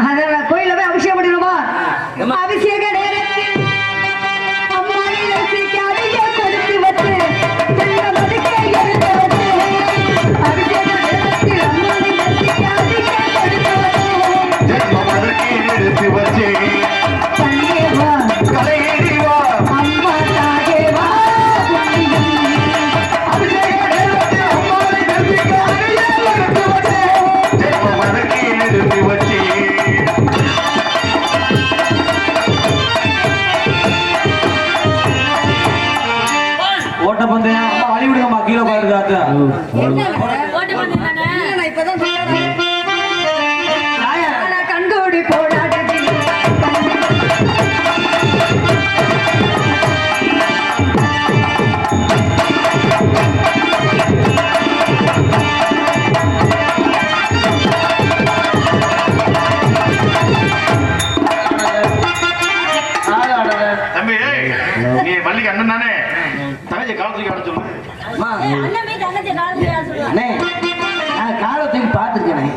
அதனால கோயில போய் அபிஷேகம் பண்ணிடுவோமா? அபிஷேக நேரத்தில் அம்மாவை ரசிக்க அதிக கொடுத்து வச்சு செல்ல மதிக்க எடுத்து வச்சு அபிஷேக நேரத்தில் அம்மாவை ரசிக்க அதிக கொடுத்து வச்சு
ஜென்மமதற்கு எடுத்து வச்சே
சங்கேவா
கலையேறி வா.
அம்மா தாகேவா அபிஷேக நேரத்தில் அம்மாவை ரசிக்க அதிக கொடுத்து வச்சு
ஜென்மமதற்கு எடுத்து வச்சே
ஓட்டப்பந்தயம் அம்மா வழி விடுங்கம்மா, கீழே பாருங்க.
ஓட்டு பண்ணுங்க.
நான் இப்பதான் சொல்றேன். ஆனா கண்கோடி போடாது
தம்பி, நீ வள்ளிக்கு அண்ணன் தானே? தங்கச்சி காலத்துக்கு ஆட சொல்லு.
அம்மா,
அண்ணன் போய் தங்கச்சி காலத்துல யார் சொல்லுவா?
அண்ணே நான் காலத்துக்கு பார்த்துருக்கேன்.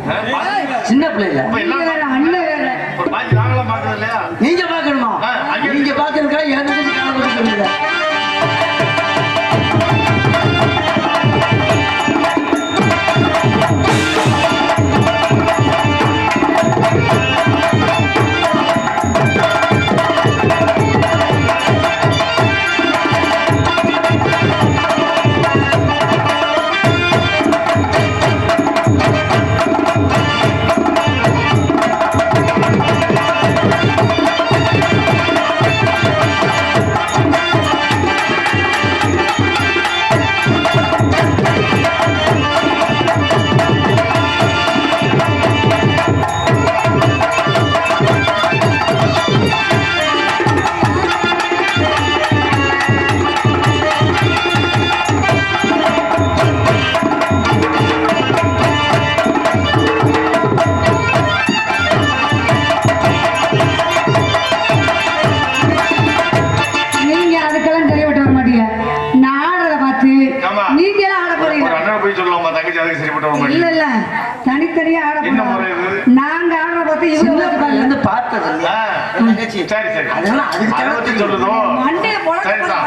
சின்ன பிள்ளைல
இப்ப
நீங்க
எல்லாம்
வேற அண்ணன் வேற.
ஒரு பாய்ச்சி நாங்களாம் பார்த்தது இல்லையா?
நீங்க பார்க்கணுமா? நீங்க பார்க்கறதுக்கா எனக்கு காலம் சொல்லுங்க.
நீங்க அதுக்கெல்லாம் தெரியவிட்டு வர மாட்டீங்க. நான் ஆடுறத பார்த்து
ஆமா.
நீங்க எல்லாம் ஆட போறீங்க.
ஒரு அண்ணன் போய் சொல்லலாமா? தங்கச்சி அதுக்கு சரிப்பட்ட வர
இல்ல
மாட்டேங்குது.
இல்ல, தனித்தனியா ஆட
என்ன
போறோம்.
முறை இது?
நாங்க ஆடுற பார்த்து
சின்ன
இவங்க
பிள்ளைல இருந்து பார்த்தது இல்ல. தங்கச்சி.
சரி சரி,
அதெல்லாம் அதுக்கு
அதை பத்தி சொல்லுதோ?
மண்டைய
சரிதான்.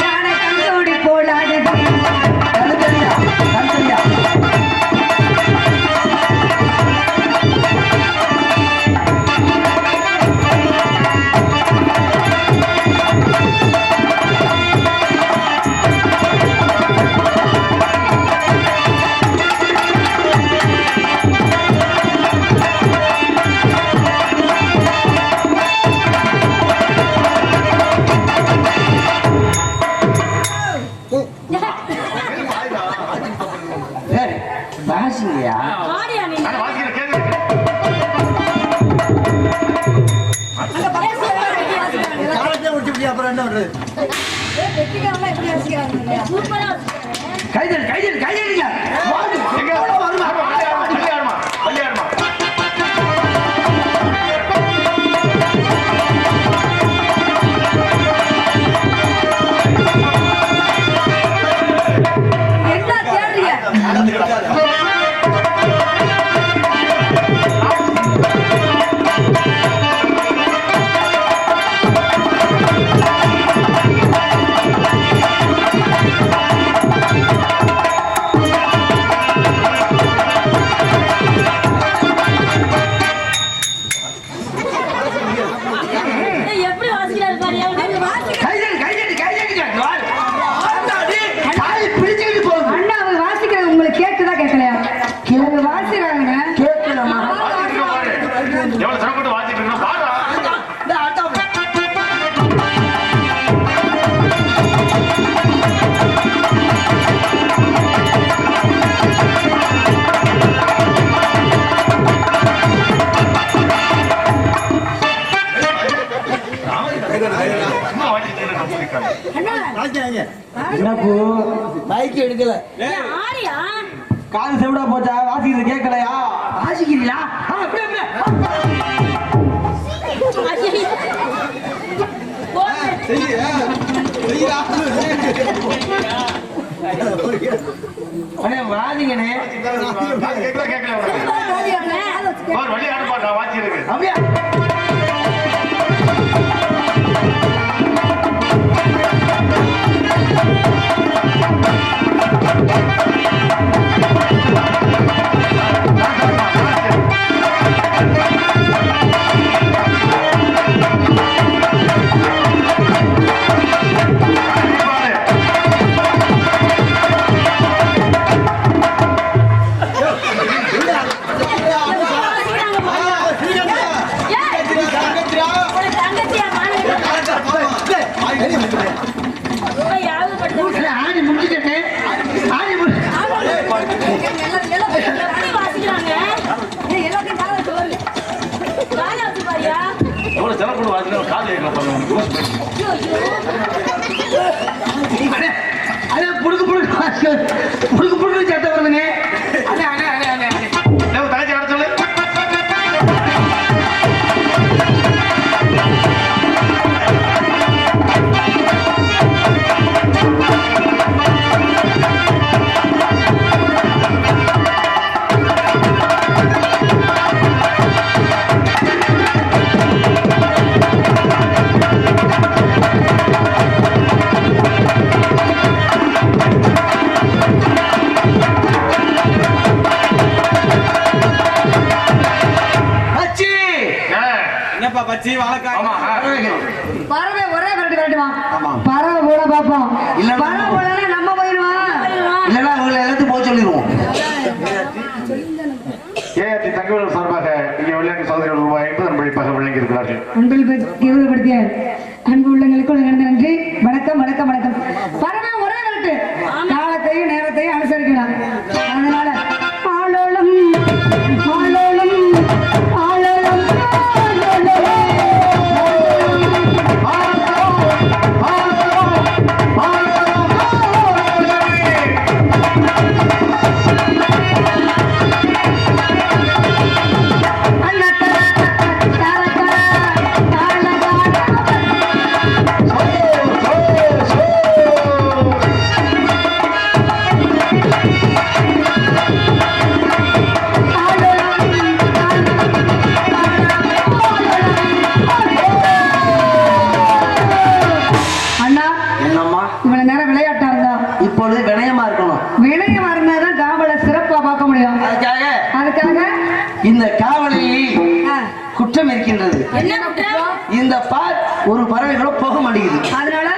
கண்டோடி போடாது
தனித்தனியா, தனித்தனியா.
அப்புறம் என்ன பண்றது?
சூப்பரா
கைதல் கைதல் கைதல்ங்க
எங்க? வருமா? விளையாடுமா? விளையாடுமா?
என்ன தேடுறீங்க?
எப்படி வாசிக்கிறாரு பாரியா?
கைதல் கைதல் கைதல்ங்க காலை பிடிச்சிட்டு போகுது.
அண்ணா அவங்க வாசிக்கிறது உங்களுக்கு கேக்குதா கேட்கலையா? அவங்க வாசிக்கிறாங்க.
கேட்கலாமா?
எவ்வளவு சிரமப்பட்டு வாசிட்டு இருக்கோம் பாரு. சும்மா வாசிட்டு இருக்காங்க.
என்னப்போ மைக் எடுக்கல,
ஆரியா
காது செவிடா போச்சா? வாசிக்கிறது கேட்கலையா?
வாசிக்கிறீங்களா? அப்படியே அப்படியே அண்ணே வாதிங்கண்ணே.
கேட்கல கேட்கல ஒரு விளையாடு பாட்டா வாசி இருக்கு.
அப்படியா? அண்ணே, ஆடி முடிச்சுட்டே ஆடி முடி
எவ்வளவு சிரமப்பட்டு வாசிட்டு காது கேட்கல பாருங்க.
அண்ணே, அண்ணே, புடுக்கு புடுக்கு புடுக்கு புடுக்கு சத்தம் வருதுங்க. அண்ணே அண்ணே அண்ணே அண்ணே அண்ணே.
தங்கச்சி வர சொல்லு.
என்னப்பா பச்சி வாழைக்காய்?
ஆமா.
பறவை ஒரே விரட்டு விரட்டுவான். பறவை போட பார்ப்போம்.
இல்ல,
பறவை போடனா நம்ம போயிடுவான்.
இல்லைன்னா அவங்களை எல்லாத்தையும் போக சொல்லிடுவோம்.
ஏஆர்டி தங்கவேலு சார்பாக இங்கே விளையாட்டு சகோதரிகள் ரூபாய் 50 அன்பளிப்பாக வழங்கி இருக்கிறார்கள்.
அன்பில் கேவலப்படுத்திய அன்பு உள்ளங்களுக்கு உலகிழந்த நன்றி. வணக்கம் வணக்கம் வணக்கம். பறவை ஒரே விரட்டு. காலத்தையும் நேரத்தையும் அனுசரிக்கலாம். அதனால ஆளோளம் ஆளோளம் ஆளோளம்
இப்பொழுது வினயமா இருக்கணும்.
வினயமா இருந்தாதான் காவலை சிறப்பா பார்க்க முடியும். அதுக்காக
இந்த காவலில் குற்றம் இருக்கின்றது.
என்ன குற்றம்?
இந்த பார் ஒரு பறவைகளோ போக மாட்டேங்குது.
அதனால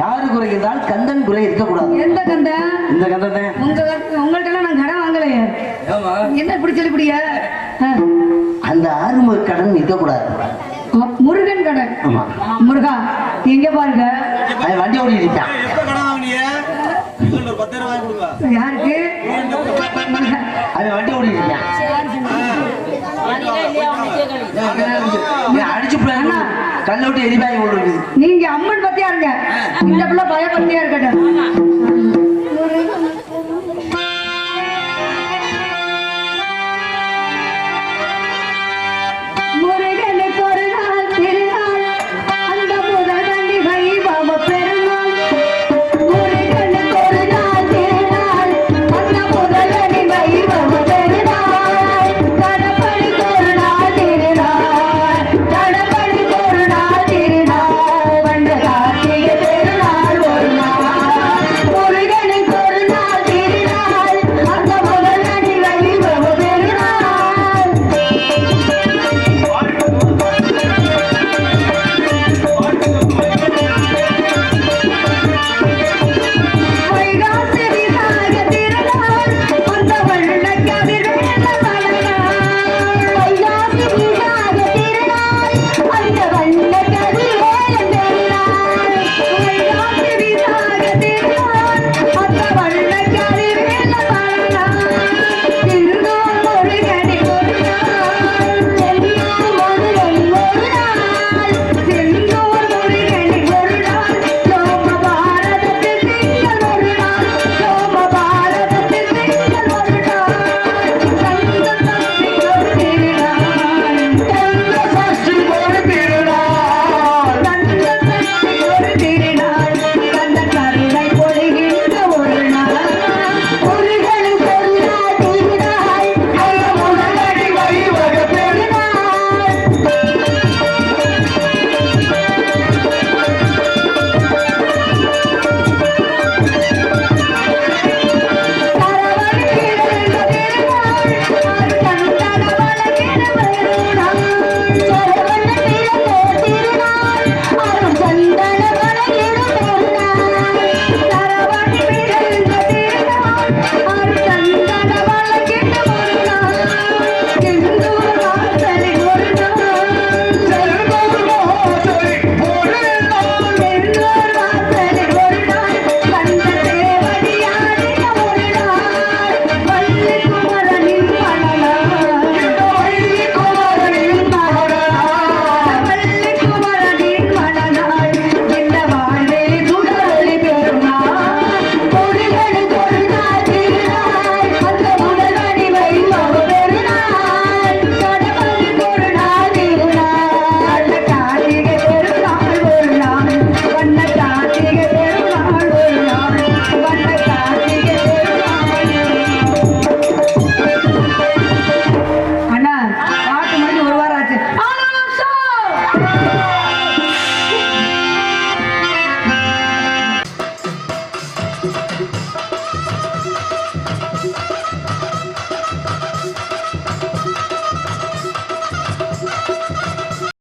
யாரு குறை இருந்தால் கந்தன் குறை இருக்கக்கூடாது.
எந்த கண்டன்?
இந்த கந்தன்
உங்கள்ட்ட நான் கடன் வாங்கலையே. என்ன இப்படி சொல்லிப்படிய?
அந்த ஆறுமுக கடன் இருக்கக்கூடாது.
முருகன் கடன்.
ஆமா.
முருகா எங்க பாருங்க,
அவன் வண்டி ஓடி இருக்கான்.
எப்ப கடன் வாங்கினீங்க? 10,000 வாங்கி கொடுங்க.
யாருக்கு?
அவன் வண்டி ஓடி இருக்கான்.
இல்லையா உனக்கு கேட்கணும்.
அடிச்சு கல்ல விட்டு மட்டும் எரிவாயு ஒன்று இருக்குது.
நீங்க அம்மன் பத்தியா இருங்க, இந்த பிள்ளை பயபக்தியா இருக்கட்டும்.